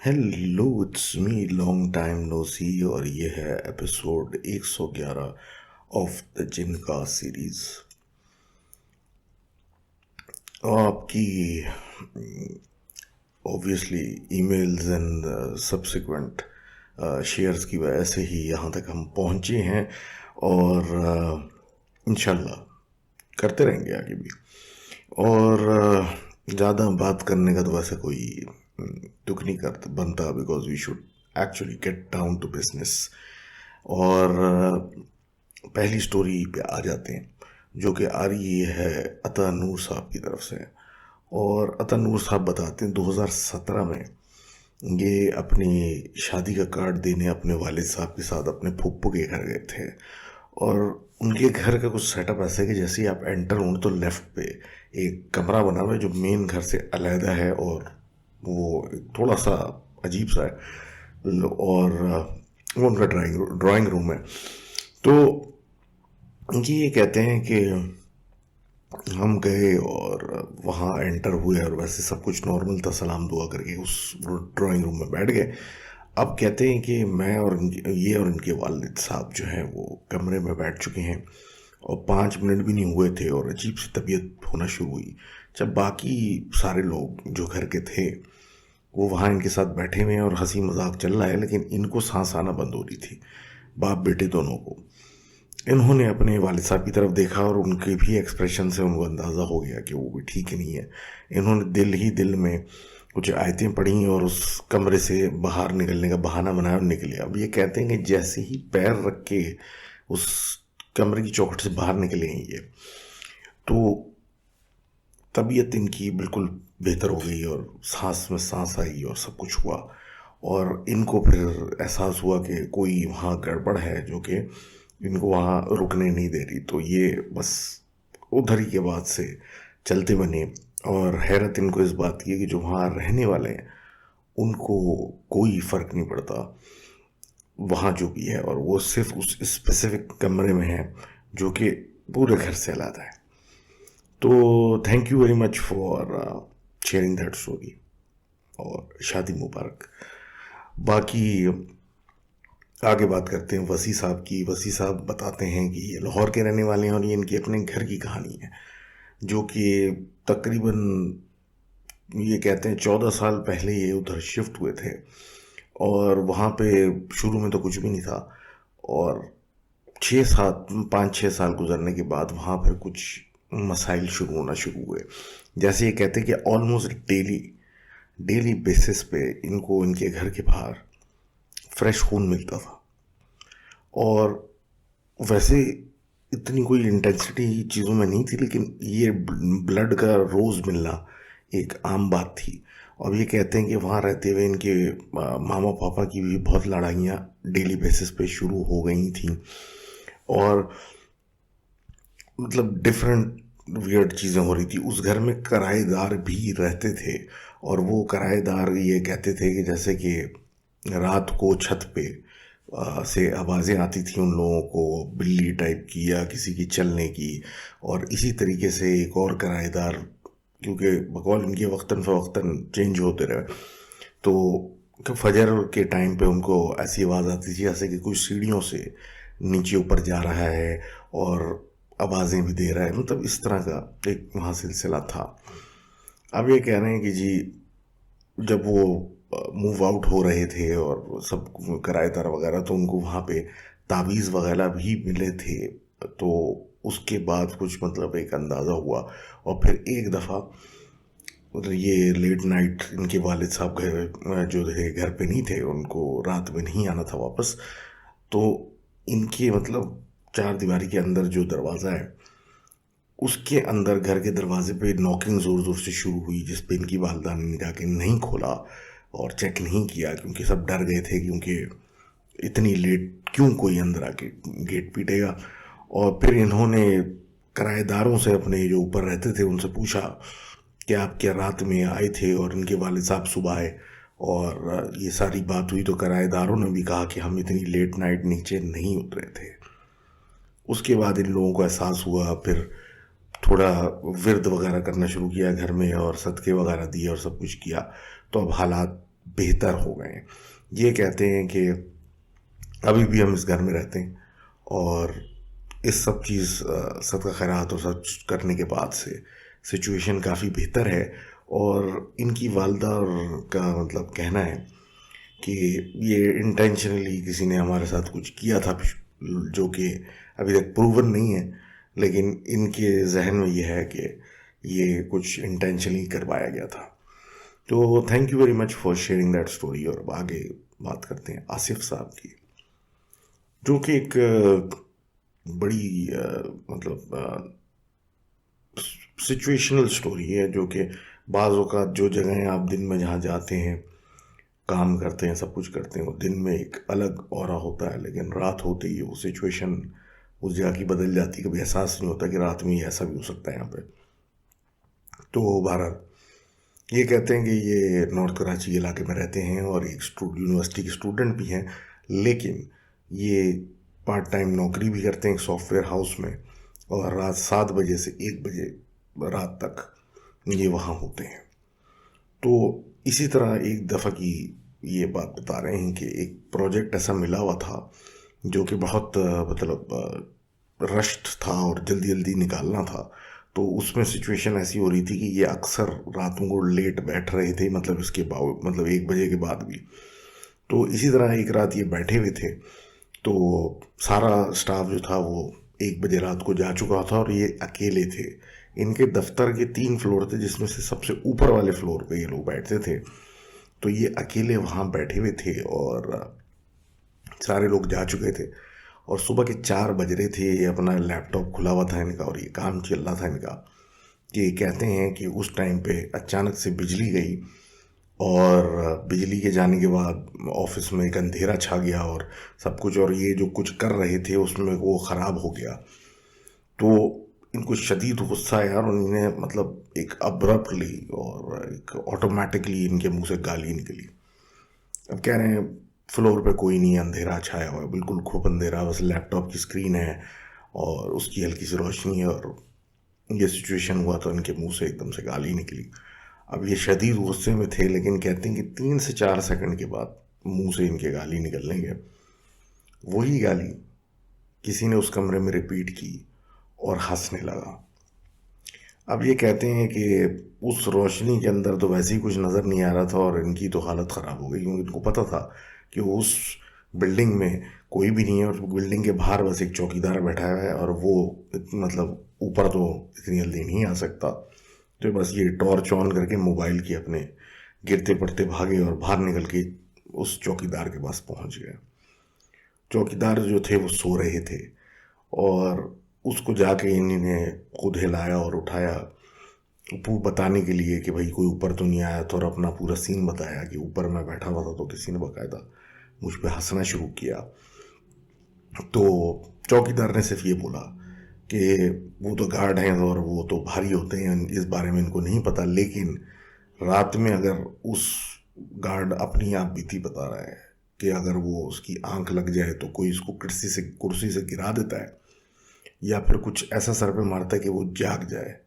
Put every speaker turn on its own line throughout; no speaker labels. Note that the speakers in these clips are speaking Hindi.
Hello, it's me long time no see. और ये है एपिसोड 111 ऑफ द जिनका सीरीज। और आपकी obviously emails and subsequent shares की वजह से ही यहाँ तक हम पहुँचे हैं। और इंशाल्लाह करते रहेंगे आगे भी। और ज़्यादा बात करने का तो वैसे कोई दुख नहीं करता बनता, because we should actually get down to business. और पहली स्टोरी पे आ जाते हैं, जो कि आ रही है अता नूर साहब की तरफ से। और अता नूर साहब बताते हैं 2017 में ये अपनी शादी का कार्ड देने अपने वालिद साहब के साथ अपने फूफू के घर गए थे। और उनके घर का कुछ सेटअप ऐसा है कि जैसे ही आप एंटर हों तो लेफ्ट पे एक कमरा बना हुआ है जो मेन घर से अलहदा है, और वो थोड़ा सा अजीब सा है। और वो उनका ड्राइंग रूम है। तो ये कहते हैं कि हम गए और वहाँ एंटर हुए और वैसे सब कुछ नॉर्मल था, सलाम दुआ करके उस ड्राइंग रूम में बैठ गए। अब कहते हैं कि मैं और ये और इनके वालिद साहब जो हैं वो कमरे में बैठ चुके हैं और 5 मिनट भी नहीं हुए थे और अजीब सी तबीयत होना शुरू हुई, जब बाकी सारे लोग जो घर के थे वो वहाँ इनके साथ बैठे हुए हैं और हंसी मजाक चल रहा है, लेकिन इनको सांस आना बंद हो रही थी, बाप बेटे दोनों को। इन्होंने अपने वालिद साहब की तरफ देखा और उनके भी एक्सप्रेशन से उनको अंदाज़ा हो गया कि वो भी ठीक नहीं है। इन्होंने दिल ही दिल में कुछ आयतें पढ़ी और उस कमरे से बाहर निकलने का बहाना बनाया और निकले। अब ये कहते हैं कि जैसे ही पैर रख के उस कमरे की चौखट से बाहर निकले हैं ये, तो तबीयत इनकी बिल्कुल बेहतर हो गई और सांस में सांस आई और सब कुछ हुआ। और इनको फिर एहसास हुआ कि कोई वहाँ गड़बड़ है जो कि इनको वहाँ रुकने नहीं दे रही। तो ये बस उधर ही के बाद से चलते बने। और हैरत इनको इस बात की है कि जो वहाँ रहने वाले हैं उनको कोई फ़र्क नहीं पड़ता वहाँ जो भी है, और वो सिर्फ उस स्पेसिफिक कमरे में है जो कि पूरे घर से अलग है। तो thank you very much for sharing that story और शादी मुबारक। बाकी आगे बात करते हैं वसी साहब की। वसी साहब बताते हैं कि ये लाहौर के रहने वाले हैं और ये इनके अपने घर की कहानी है, जो कि तकरीबन ये कहते हैं 14 साल पहले ये उधर शिफ्ट हुए थे। और वहाँ पे शुरू में तो कुछ भी नहीं था, और 5-6 साल गुजरने के बाद वहाँ पर कुछ मसाइल शुरू होना शुरू हुए। जैसे ये कहते हैं कि ऑलमोस्ट डेली डेली बेसिस पे इनको इनके घर के बाहर फ्रेश खून मिलता था। और वैसे इतनी कोई इंटेंसिटी चीज़ों में नहीं थी, लेकिन ये ब्लड का रोज़ मिलना एक आम बात थी। और ये कहते हैं कि वहाँ रहते हुए इनके मामा पापा की भी बहुत लड़ाइयाँ डेली बेसिस पे शुरू हो गई थी। और मतलब डिफरेंट वियर्ड चीज़ें हो रही थी। उस घर में किराएदार भी रहते थे, और वो किराएदार ये कहते थे कि जैसे कि रात को छत पे से आवाज़ें आती थी उन लोगों को, बिल्ली टाइप की या किसी की चलने की। और इसी तरीके से एक और किराएदार, क्योंकि बकौल इनके वक्तन फ़वक्तन चेंज होते रहे, तो फजर के टाइम पे उनको ऐसी आवाज़ आती थी जैसे कि कोई सीढ़ियों से नीचे ऊपर जा रहा है और आवाज़ें भी दे रहा है। मतलब इस तरह का एक वहाँ सिलसिला था। अब ये कह रहे हैं कि जी जब वो मूव आउट हो रहे थे और सब किराएदार वगैरह, तो उनको वहाँ पे तावीज़ वगैरह भी मिले थे। तो उसके बाद कुछ मतलब एक अंदाज़ा हुआ। और फिर एक दफ़ा मतलब ये लेट नाइट इनके वालिद साहब घर जो थे घर पे नहीं थे, उनको रात में नहीं आना था वापस। तो इनके मतलब चार दीवारी के अंदर जो दरवाज़ा है उसके अंदर घर के दरवाजे पे नॉकिंग ज़ोर ज़ोर से शुरू हुई, जिस पे इनकी वालदा ने जाके नहीं खोला और चेक नहीं किया, क्योंकि सब डर गए थे क्योंकि इतनी लेट क्यों कोई अंदर आके गेट पीटेगा। और फिर इन्होंने किराएदारों से अपने जो ऊपर रहते थे उनसे पूछा कि आप क्या रात में आए थे, और इनके वालिद साहब सुबह आए और ये सारी बात हुई। तो किराएदारों ने भी कहा कि हम इतनी लेट नाइट नीचे नहीं उतरे थे। उसके बाद इन लोगों को एहसास हुआ, फिर थोड़ा विर्द वगैरह करना शुरू किया घर में और सदक़े वगैरह दिए और सब कुछ किया। तो अब हालात बेहतर हो गए हैं। ये कहते हैं कि अभी भी हम इस घर में रहते हैं और इस सब चीज़ सदका खैरात और सब करने के बाद से सिचुएशन काफ़ी बेहतर है। और इनकी वालदा का मतलब कहना है कि ये इंटेंशनली किसी ने हमारे साथ कुछ किया था, जो कि अभी तक प्रूवन नहीं है, लेकिन इनके जहन में ये है कि ये कुछ इंटेंशनली करवाया गया था। तो thank you very much for sharing that story. और अब आगे बात करते हैं आसिफ साहब की, जो कि एक बड़ी मतलब सिचुएशनल स्टोरी है, जो कि बाज़ औक़ात जो जगहें आप दिन में जहाँ जाते हैं, काम करते हैं, सब कुछ करते हैं, वो दिन में एक अलग ऑरा होता है, लेकिन रात होते ही वो सिचुएशन उस जगह की बदल जाती है। कभी एहसास नहीं होता कि रात में ही ऐसा भी हो सकता है यहाँ पे। तो बहरहाल ये कहते हैं कि ये नॉर्थ कराची इलाके में रहते हैं और एक यूनिवर्सिटी के स्टूडेंट भी हैं, लेकिन ये पार्ट टाइम नौकरी भी करते हैं एक सॉफ्टवेयर हाउस में, और रात 7 बजे से 1 बजे रात तक ये वहाँ होते हैं। तो इसी तरह एक दफ़ा की ये बात बता रहे हैं कि एक प्रोजेक्ट ऐसा मिला हुआ था जो कि बहुत मतलब रश्ड था और जल्दी जल्दी निकालना था। तो उसमें सिचुएशन ऐसी हो रही थी कि ये अक्सर रातों को लेट बैठ रहे थे, मतलब इसके बाद मतलब 1 बजे के बाद भी। तो इसी तरह एक रात ये बैठे हुए थे, तो सारा स्टाफ जो था वो 1 बजे रात को जा चुका था और ये अकेले थे। इनके दफ्तर के 3 फ्लोर थे, जिसमें से सबसे ऊपर वाले फ्लोर पे ये लोग बैठते थे। तो ये अकेले वहाँ बैठे हुए थे और सारे लोग जा चुके थे और सुबह के 4 बज रहे थे। ये अपना लैपटॉप खुला हुआ था इनका और ये काम चल रहा था इनका। कि कहते हैं कि उस टाइम पे अचानक से बिजली गई और बिजली के जाने के बाद ऑफिस में एक अंधेरा छा गया और सब कुछ, और ये जो कुछ कर रहे थे उसमें वो ख़राब हो गया। तो इनको शदीद गुस्सा आया और उन्होंने मतलब एक अब्रप्टली और एक ऑटोमेटिकली इनके मुंह से गाली निकली। अब कह रहे हैं फ्लोर पे कोई नहीं है, अंधेरा छाया हुआ है, बिल्कुल खूब अंधेरा, बस लैपटॉप की स्क्रीन है और उसकी हल्की सी रोशनी है, और ये सिचुएशन हुआ तो इनके मुंह से एकदम से गाली निकली। अब ये शदीद गुस्से में थे, लेकिन कहते हैं कि 3 से 4 सेकंड के बाद मुंह से इनके गाली निकलने के वही गाली किसी ने उस कमरे में रिपीट की और हंसने लगा। अब ये कहते हैं कि उस रोशनी के अंदर तो वैसे ही कुछ नज़र नहीं आ रहा था और इनकी तो हालत ख़राब हो गई, क्योंकि इनको पता था कि उस बिल्डिंग में कोई भी नहीं है और बिल्डिंग के बाहर बस एक चौकीदार बैठा है और वो मतलब ऊपर तो इतनी जल्दी नहीं आ सकता। तो बस ये टॉर्च ऑन करके मोबाइल की अपने गिरते पड़ते भागे और बाहर निकल के उस चौकीदार के पास पहुंच गए। चौकीदार जो थे वो सो रहे थे और उसको जाके इन्होंने खुद हिलाया और उठाया बताने के लिए कि भाई कोई ऊपर तो नहीं आया था, और अपना पूरा सीन बताया कि ऊपर मैं बैठा हुआ था तो किसी ने बाकायदा मुझ पर हंसना शुरू किया। तो चौकीदार ने सिर्फ ये बोला कि वो तो गार्ड हैं और वो तो भारी होते हैं, इस बारे में इनको नहीं पता, लेकिन रात में अगर उस गार्ड अपनी आप बीती बता रहा है कि अगर वो उसकी आंख लग जाए तो कोई इसको कुर्सी से गिरा देता है या फिर कुछ ऐसा सर पे मारता है कि वो जाग जाए।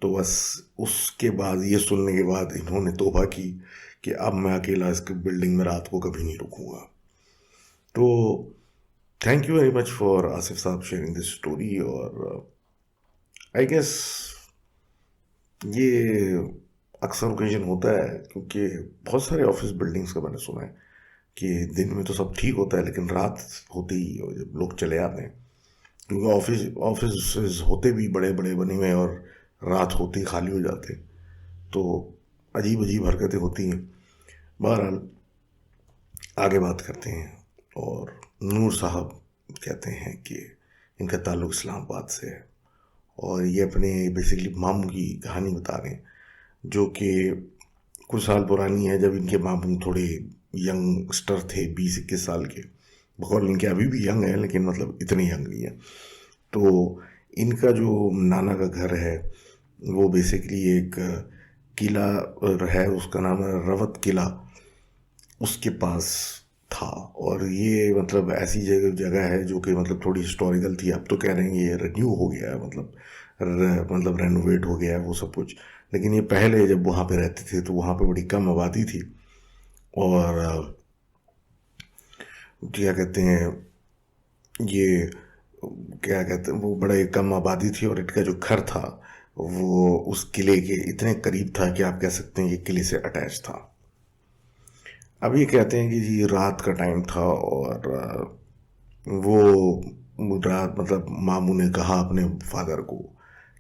तो बस उसके बाद ये सुनने के बाद इन्होंने तौबा की कि अब मैं अकेला इस बिल्डिंग में रात को कभी नहीं रुकूंगा। तो thank you very much for Asif साहब शेयरिंग दिस स्टोरी। और आई गेस ये अक्सर ओकेजन होता है, क्योंकि बहुत सारे ऑफिस बिल्डिंग्स का मैंने सुना है कि दिन में तो सब ठीक होता है, लेकिन रात होते ही जब लोग चले आते हैं, क्योंकि ऑफिस होते भी बड़े बड़े बने हुए और रात होते ही खाली हो जाते, तो अजीब अजीब हरकतें होती हैं। बहरहाल आगे बात करते हैं। और नूर साहब कहते हैं कि इनका ताल्लुक़ इस्लामाबाद से है और ये अपने बेसिकली मामू की कहानी बता रहे हैं, जो कि कुछ साल पुरानी है, जब इनके मामू थोड़े यंगस्टर थे, 20-21 साल के। बकौल इनके अभी भी यंग है, लेकिन मतलब इतने यंग नहीं है। तो इनका जो नाना का घर है वो बेसिकली एक किला है, उसका नाम है रवत किला, उसके पास था। और ये मतलब ऐसी जगह है जो कि मतलब थोड़ी हिस्टोरिकल थी। अब तो कह रहे हैं ये रिन्यू हो गया है, मतलब रेनोवेट हो गया है वो सब कुछ, लेकिन ये पहले जब वहाँ पे रहते थे तो वहाँ पे बड़ी कम आबादी थी और क्या कहते हैं, ये क्या कहते हैं, वो बड़े कम आबादी थी और इनका जो घर था वो उस किले के इतने करीब था कि आप कह सकते हैं ये किले से अटैच था। अब ये कहते हैं कि जी रात का टाइम था और वो रात मतलब मामू ने कहा अपने फादर को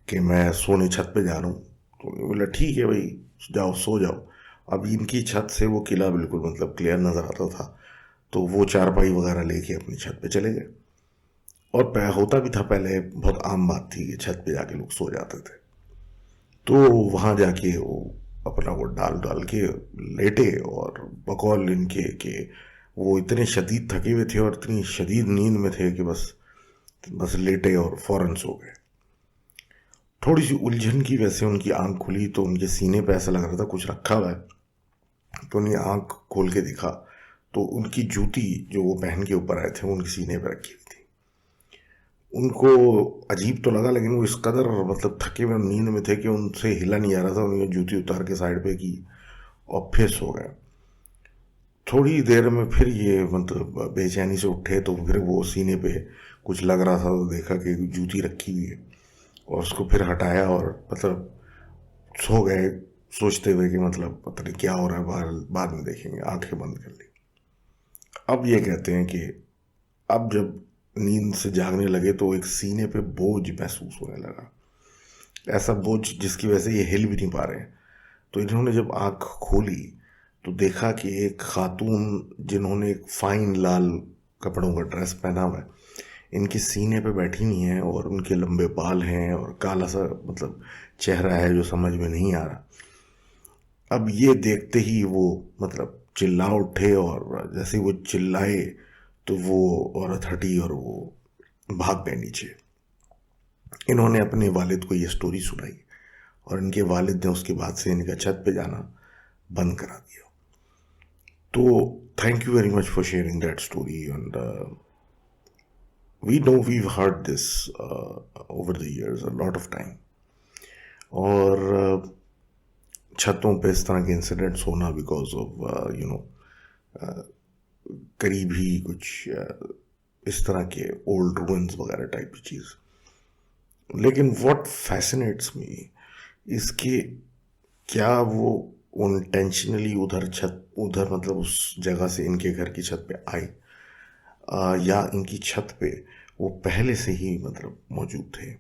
कि मैं सोने छत पे जा रहा हूँ। तो उन्होंने बोला ठीक है भाई, जाओ सो जाओ। अब इनकी छत से वो किला बिल्कुल मतलब क्लियर नज़र आता था, तो वो चारपाई वगैरह लेके अपनी छत पे चले गए। और होता भी था पहले, बहुत आम बात थी कि छत पे जाके लोग सो जाते थे। तो वहाँ जाके वो अपना वो डाल डाल के लेटे और बकौल इनके कि वो इतने शदीद थके हुए थे और इतनी शदीद नींद में थे कि बस बस लेटे और फौरन सो गए। थोड़ी सी उलझन की वजह से उनकी आंख खुली तो उनके सीने पे ऐसा लग रहा था कुछ रखा हुआ है। तो उन्हें आंख खोल के दिखा तो उनकी जूती जो वो पहन के ऊपर आए थे वो उनके सीने पे रखी हुई थी। उनको अजीब तो लगा, लेकिन वो इस कदर मतलब थके हुए नींद में थे कि उनसे हिला नहीं जा रहा था। उन्होंने जूती उतार के साइड पे की और फिर सो गए। थोड़ी देर में फिर ये मतलब बेचैनी से उठे तो फिर वो सीने पे कुछ लग रहा था, तो देखा कि जूती रखी हुई है और उसको फिर हटाया और मतलब सो गए, सोचते हुए कि मतलब पता नहीं क्या हो रहा है बाहर, बाद में देखेंगे, आंखें बंद कर ली। अब ये कहते हैं कि अब जब नींद से जागने लगे तो एक सीने पे बोझ महसूस होने लगा, ऐसा बोझ जिसकी वजह से ये हिल भी नहीं पा रहे हैं। तो इन्होंने जब आंख खोली तो देखा कि एक खातून जिन्होंने एक फाइन लाल कपड़ों का ड्रेस पहना हुआ है, इनके सीने पे बैठी हुई हैं और उनके लंबे बाल हैं और काला सा मतलब चेहरा है जो समझ में नहीं आ रहा। अब ये देखते ही वो मतलब चिल्ला उठे और जैसे ही वो चिल्लाए तो वो औरत हटी और वो भाग गए नीचे। इन्होंने अपने वालिद को ये स्टोरी सुनाई और इनके वालिद ने उसके बाद से इनका छत पे जाना बंद करा दिया। तो thank you very much for sharing that story and we know we've heard this over the years a lot of time. और छतों पे इस तरह के इंसिडेंट्स होना बिकॉज ऑफ यू नो करीब ही कुछ इस तरह के ओल्ड रूइंस वगैरह टाइप की चीज़। लेकिन व्हाट फैसिनेट्स मी इसके, क्या वो इंटेंशनली उधर छत उधर मतलब उस जगह से इनके घर की छत पे आए, या इनकी छत पे वो पहले से ही मतलब मौजूद थे।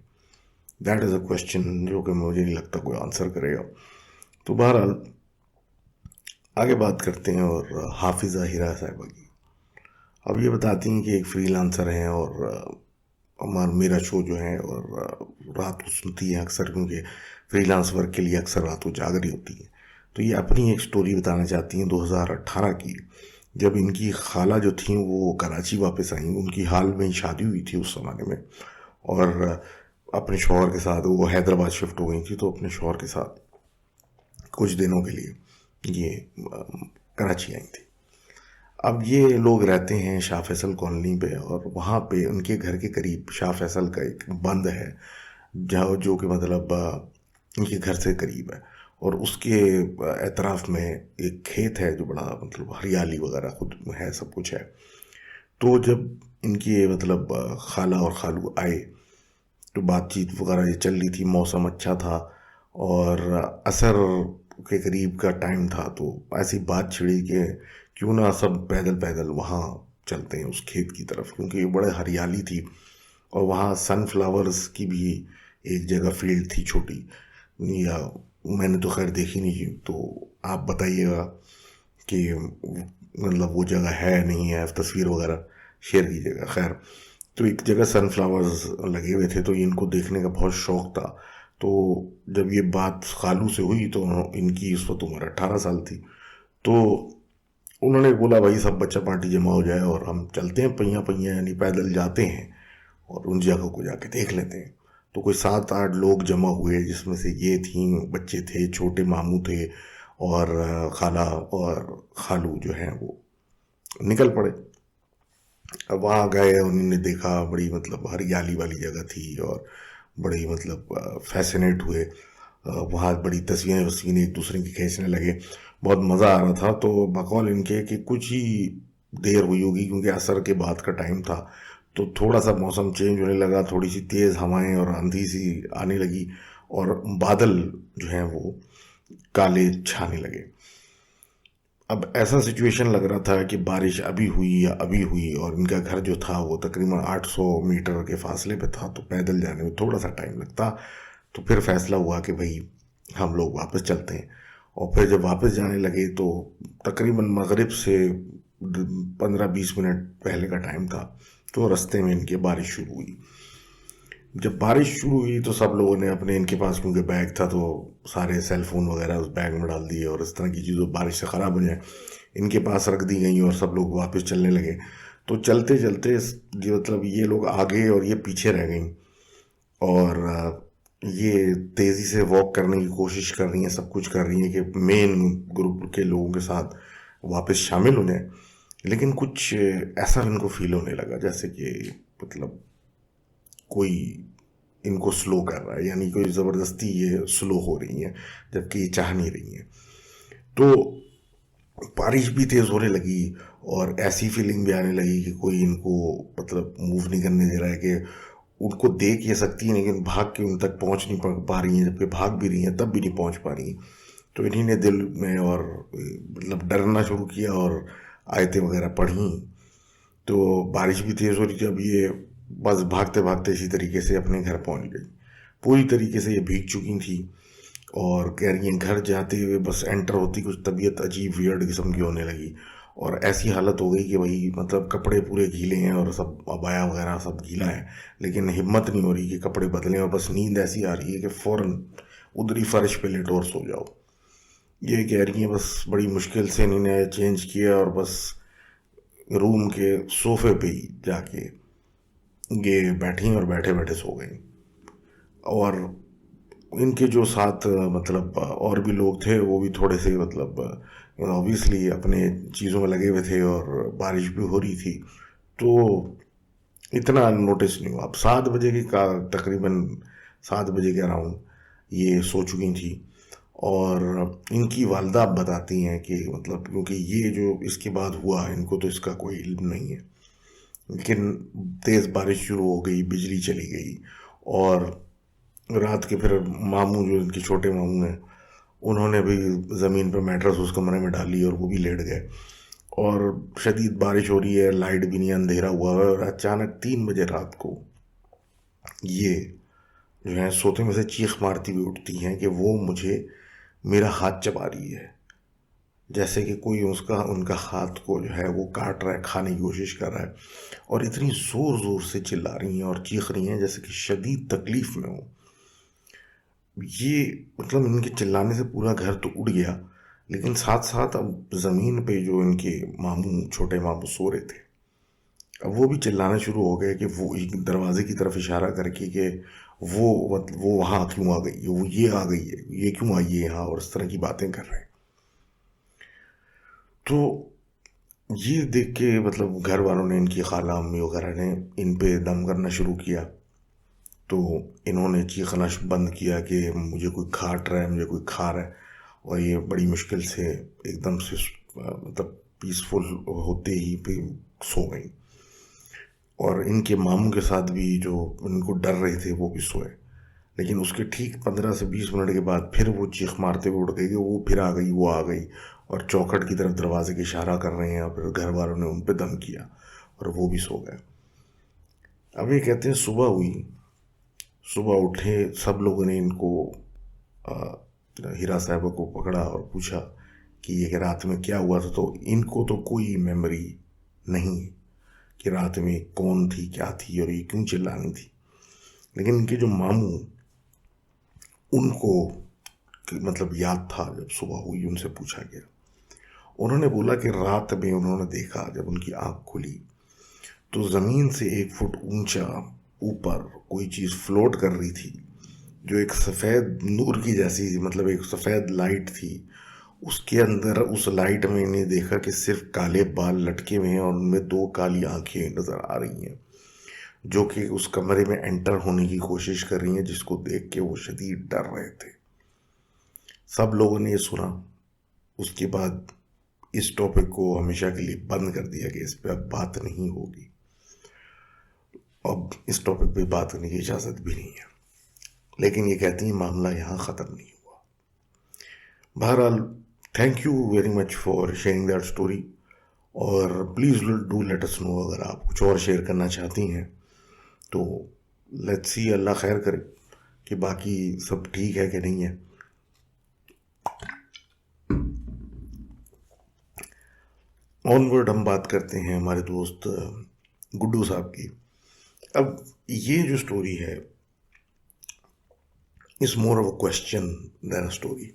दैट इज़ अ क्वेश्चन जो कि मुझे नहीं लगता कोई आंसर करेगा। तो बहरहाल आगे बात करते हैं और हाफिज़ा हिरा साहिबा की। अब ये बताती हैं कि एक फ्रीलांसर हैं और हमारा मेरा शो जो है और रात को सुनती है अक्सर, क्योंकि फ्रीलांस वर्क के लिए अक्सर रात को जाग रही होती है। तो ये अपनी एक स्टोरी बताना चाहती हैं 2018 की, जब इनकी खाला जो थी वो कराची वापस आई। उनकी हाल में ही शादी हुई थी उस ज़माने में और अपने शौहर के साथ वो हैदराबाद शिफ्ट हो गई थी, तो अपने शौहर के साथ कुछ दिनों के लिए ये कराची आई थी। अब ये लोग रहते हैं शाह फैसल कॉलोनी पे और वहाँ पे उनके घर के करीब शाह फैसल का एक बंद है जहाँ जो कि मतलब उनके घर से करीब है और उसके एतराफ़ में एक खेत है जो बड़ा मतलब हरियाली वगैरह खुद है, सब कुछ है। तो जब इनकी मतलब खाला और खालू आए तो बातचीत वगैरह ये चल रही थी, मौसम अच्छा था और असर के करीब का टाइम था। तो ऐसी बात छिड़ी कि क्यों ना सब पैदल पैदल वहाँ चलते हैं उस खेत की तरफ, क्योंकि बड़े हरियाली थी और वहाँ सनफ्लावर्स की भी एक जगह फील्ड थी छोटी, या मैंने तो खैर देखी नहीं। तो आप बताइएगा कि मतलब वो जगह है नहीं है, तस्वीर वगैरह शेयर कीजिएगा। खैर, तो एक जगह सनफ्लावर्स लगे हुए थे तो इनको देखने का बहुत शौक़ था। तो जब ये बात खालू से हुई तो इनकी उस वक्त उम्र 18 साल थी। तो उन्होंने बोला भाई सब बच्चा पार्टी जमा हो जाए और हम चलते हैं पहिया पहिया यानी पैदल जाते हैं और उन जगह को जाके देख लेते हैं। तो कोई 7-8 लोग जमा हुए जिसमें से ये थी, बच्चे थे, छोटे मामू थे और खाला और खालू जो हैं वो निकल पड़े। अब वहाँ गए, उन्होंने देखा बड़ी मतलब हरियाली वाली जगह थी और बड़ी मतलब फैसिनेट हुए। वहाँ बड़ी तस्वीरें वस्वीरें एक दूसरे की खींचने लगे। बहुत मज़ा आ रहा था। तो बकौल इनके कि कुछ ही देर हुई होगी क्योंकि असर के बाद का टाइम था, तो थोड़ा सा मौसम चेंज होने लगा, थोड़ी सी तेज़ हवाएं और आंधी सी आने लगी और बादल जो हैं वो काले छाने लगे। अब ऐसा सिचुएशन लग रहा था कि बारिश अभी हुई या अभी हुई, और इनका घर जो था वो तकरीबन 800 मीटर के फासले पे था, तो पैदल जाने में थोड़ा सा टाइम लगता। तो फिर फैसला हुआ कि भाई हम लोग वापस चलते हैं। और फिर जब वापस जाने लगे तो तकरीबन मगरिब से 15-20 मिनट पहले का टाइम था। तो रास्ते में इनकी बारिश शुरू हुई। जब बारिश शुरू हुई तो सब लोगों ने अपने, इनके पास क्योंकि बैग था तो सारे सेल फोन वगैरह उस बैग में डाल दिए, और इस तरह की चीज़ों बारिश से ख़राब हो जाए इनके पास रख दी गई, और सब लोग वापस चलने लगे। तो चलते चलते ये मतलब ये लोग आगे और ये पीछे रह गई, और ये तेज़ी से वॉक करने की कोशिश कर रही हैं, सब कुछ कर रही हैं कि मेन ग्रुप के लोगों के साथ वापस शामिल हो जाए। लेकिन कुछ ऐसा इनको फील होने लगा जैसे कि मतलब कोई इनको स्लो कर रहा है, यानी कोई ज़बरदस्ती ये स्लो हो रही हैं जबकि ये चाह नहीं रही हैं। तो बारिश भी तेज़ होने लगी और ऐसी फीलिंग भी आने लगी कि कोई इनको मतलब मूव नहीं करने दे रहा है, कि उनको देख ये सकती हैं लेकिन भाग के उन तक पहुंच नहीं पा रही हैं, जबकि भाग भी रही हैं तब भी नहीं पहुंच पा रही हैं। तो इन्हीं ने दिल में और मतलब डरना शुरू किया और आयतें वगैरह पढ़ी। तो बारिश भी तेज़ हो रही थी। अब ये बस भागते भागते इसी तरीके से अपने घर पहुंच गई। पूरी तरीके से ये भीग चुकी थी और कह रही हैं घर जाते हुए बस एंटर होती कुछ तबीयत अजीब वियर्ड किस्म की होने लगी, और ऐसी हालत हो गई कि भाई मतलब कपड़े पूरे गीले हैं और सब अबाया वगैरह सब गीला है, लेकिन हिम्मत नहीं हो रही कि कपड़े बदलें, और बस नींद ऐसी आ रही है कि फ़ौरन उधरी फर्श पे लेटो और सो जाओ। ये कह रही हैं बस बड़ी मुश्किल से इन्होंने चेंज किया और बस रूम के सोफे पे ही जाके ये बैठी और बैठे बैठे सो गई। और इनके जो साथ मतलब और भी लोग थे वो भी थोड़े से मतलब ऑब्वियसली अपने चीज़ों में लगे हुए थे और बारिश भी हो रही थी, तो इतना नोटिस नहीं हुआ। अब 7 बजे की का तकरीबन 7 बजे के अराउंड ये सो चुकी थी। और इनकी वालदा अब बताती हैं कि मतलब क्योंकि ये जो इसके बाद हुआ इनको तो इसका कोई इल्म नहीं है, लेकिन तेज़ बारिश शुरू हो गई, बिजली चली गई, और रात के फिर मामू जो इनके छोटे मामू हैं उन्होंने भी ज़मीन पर मैट्रेस उस कमरे में डाली और वो भी लेट गए। और शदीद बारिश हो रही है, लाइट भी नहीं, अंधेरा हुआ है, और अचानक 3 बजे रात को ये जो है सोते में से चीख मारती हुई उठती हैं कि वो मुझे मेरा हाथ चबा रही है, जैसे कि कोई उसका उनका हाथ को जो है वो काट रहा है, खाने की कोशिश कर रहा है, और इतनी ज़ोर ज़ोर से चिल्ला रही हैं और चीख रही हैं जैसे कि शदीद तकलीफ़ में हो। ये मतलब इनके चिल्लाने से पूरा घर तो उड़ गया, लेकिन साथ साथ अब ज़मीन पे जो इनके मामू छोटे मामू सो रहे थे, अब वो भी चिल्लाना शुरू हो गए कि वो एक दरवाजे की तरफ इशारा करके कि वो वहाँ क्यों आ गई, वो ये आ गई है, ये क्यों आई है यहाँ, और इस तरह की बातें कर रहे हैं। तो ये देख के मतलब घर वालों ने, इनकी खाला अम्मी वगैरह ने इन पे दम करना शुरू किया। तो इन्होंने चीखना बंद किया कि मुझे कोई काट रहा है, मुझे कोई खा रहा है, और ये बड़ी मुश्किल से एकदम से मतलब पीसफुल होते ही पे सो गई। और इनके मामू के साथ भी जो उनको डर रहे थे वो भी सोए, लेकिन उसके ठीक 15 से 20 मिनट के बाद फिर वो चीख मारते हुए उठ गई कि वो फिर आ गई, वो आ गई, और चौखट की तरफ दरवाजे के इशारा कर रहे हैं, और फिर घर वालों ने उन पर दम किया और वो भी सो गए। अब ये कहते हैं सुबह हुई, सुबह उठे सब लोगों ने इनको अ, हीरा साहब को पकड़ा और पूछा कि ये कि रात में क्या हुआ था। तो इनको तो कोई मेमोरी नहीं कि रात में कौन थी, क्या थी, और ये क्यों चिल्लानी थी। लेकिन इनके जो मामू, उनको मतलब याद था। जब सुबह हुई उनसे पूछा गया, उन्होंने बोला कि रात में उन्होंने देखा, जब उनकी आँख खुली तो ज़मीन से 1 फुट ऊंचा ऊपर कोई चीज़ फ्लोट कर रही थी, जो एक सफ़ेद नूर की जैसी, मतलब एक सफ़ेद लाइट थी। उसके अंदर उस लाइट में इन्हें देखा कि सिर्फ काले बाल लटके हुए हैं और उनमें 2 काली आंखें नज़र आ रही हैं, जो कि उस कमरे में एंटर होने की कोशिश कर रही हैं, जिसको देख के वो शदीद डर रहे थे। सब लोगों ने ये सुना, उसके बाद इस टॉपिक को हमेशा के लिए बंद कर दिया कि इस पे अब बात नहीं होगी। अब इस टॉपिक पे बात करने की इजाज़त भी नहीं है। लेकिन ये कहती हैं मामला यहाँ ख़त्म नहीं हुआ। बहरहाल, thank you very much for sharing that story, और please do let us know अगर आप कुछ और शेयर करना चाहती हैं तो। लेट्स सी, अल्लाह खैर करे कि बाकी सब ठीक है कि नहीं है। ऑनवर्ड हम बात करते हैं हमारे दोस्त गुड्डू साहब की। अब ये जो स्टोरी है is more of a question than a story.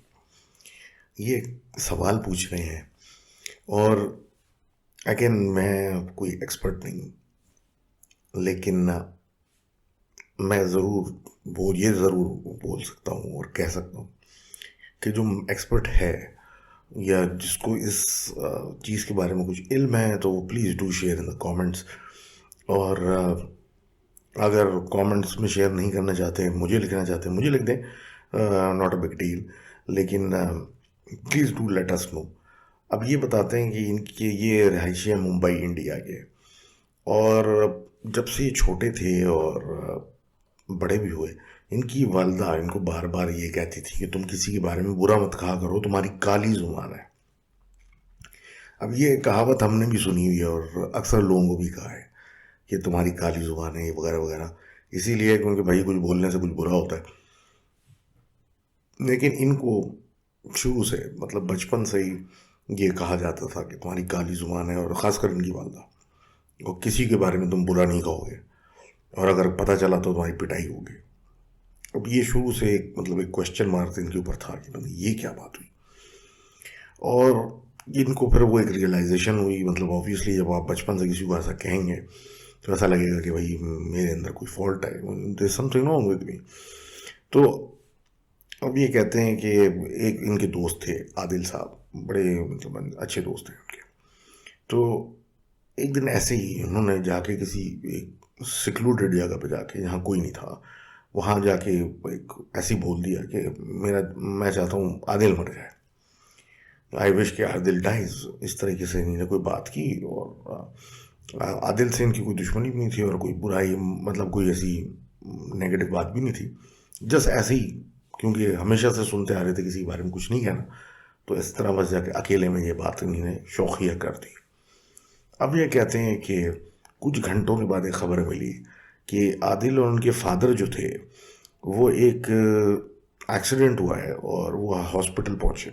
ये सवाल पूछ रहे हैं, और अगेन मैं कोई एक्सपर्ट नहीं हूँ, लेकिन मैं ये ज़रूर बोल सकता हूँ और कह सकता हूँ कि जो एक्सपर्ट है या जिसको इस चीज़ के बारे में कुछ इल्म है तो वो please do share in the comments. और अगर कमेंट्स में शेयर नहीं करना चाहते, मुझे लिखना चाहते हैं, मुझे लिख दें, नॉट अ बिग डील। लेकिन please do let us no. अब ये बताते हैं कि इनके ये रहायशी है मुंबई इंडिया के, और जब से ये छोटे थे और बड़े भी हुए, इनकी वालदा इनको बार बार ये कहती थी कि तुम किसी के बारे में बुरा मत कहा करो, तुम्हारी काली जुबान है। अब ये कहावत हमने भी सुनी हुई है और अक्सर लोगों को भी कहा है कि तुम्हारी काली जुबान है, ये वगैरह वगैरह, इसीलिए क्योंकि भाई कुछ बोलने से कुछ बुरा होता है। लेकिन इनको शुरू से, मतलब बचपन से ही ये कहा जाता था कि तुम्हारी काली जुबान है, और ख़ासकर इनकी वालदा, और किसी के बारे में तुम बुरा नहीं कहोगे, और अगर पता चला तो तुम्हारी पिटाई होगी। अब ये शुरू से एक क्वेश्चन मार्क इनके ऊपर था कि मतलब ये क्या बात हुई। और इनको फिर वो एक रियलाइजेशन हुई, मतलब ऑब्वियसली जब आप बचपन से किसी को ऐसा कहेंगे तो ऐसा लगेगा कि भाई मेरे अंदर कोई फॉल्ट है, there something wrong with me. तो अब ये कहते हैं कि एक इनके दोस्त थे आदिल साहब, बड़े मतलब अच्छे दोस्त हैं उनके। तो एक दिन ऐसे ही उन्होंने जाके किसी एक सिक्लूडेड जगह पे जाके, जहाँ कोई नहीं था, वहाँ जाके एक ऐसे ही बोल दिया कि मैं चाहता हूँ आदिल मर जाए, आई विश कि आदिल डाइज। इस तरीके से इन्होंने कोई बात की, और आदिल से इनकी कोई दुश्मनी भी नहीं थी और कोई बुराई, मतलब कोई ऐसी नेगेटिव बात भी नहीं थी। जस्ट ऐसे ही, क्योंकि हमेशा से सुनते आ रहे थे किसी के बारे में कुछ नहीं कहना, तो इस तरह बस जाके अकेले में ये बात इन्होंने शौकिया कर दी। अब ये कहते हैं कि कुछ घंटों के बाद एक खबर मिली कि आदिल और उनके फादर जो थे वो एक एक्सीडेंट हुआ है और वो हॉस्पिटल पहुंचे।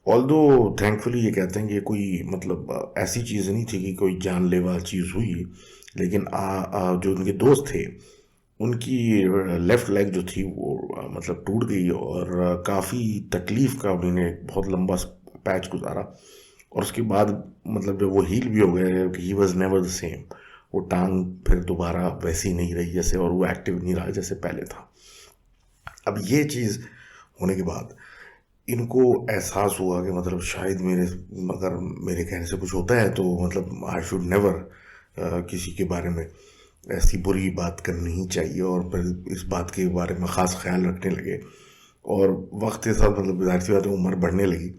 ऑल्दो थैंकफुली ये कहते हैं कि कोई मतलब ऐसी चीज़ नहीं थी कि कोई जानलेवा चीज़ हुई, लेकिन जो उनके दोस्त थे उनकी लेफ़्ट लेग जो थी वो मतलब टूट गई, और काफ़ी तकलीफ़ का उन्होंने बहुत लंबा पैच गुजारा। और उसके बाद मतलब जब वो हील भी हो गए, he was never the same. वो टांग फिर दोबारा वैसी नहीं रही जैसे, और वो एक्टिव नहीं रहा जैसे पहले था। अब ये चीज़ होने के बाद इनको एहसास हुआ कि मतलब शायद अगर मेरे कहने से कुछ होता है तो मतलब आई शुड नेवर किसी के बारे में ऐसी बुरी बात करनी ही चाहिए, और फिर इस बात के बारे में ख़ास ख्याल रखने लगे। और वक्त के साथ मतलब ज़ाहिर सी बात है उम्र बढ़ने लगी,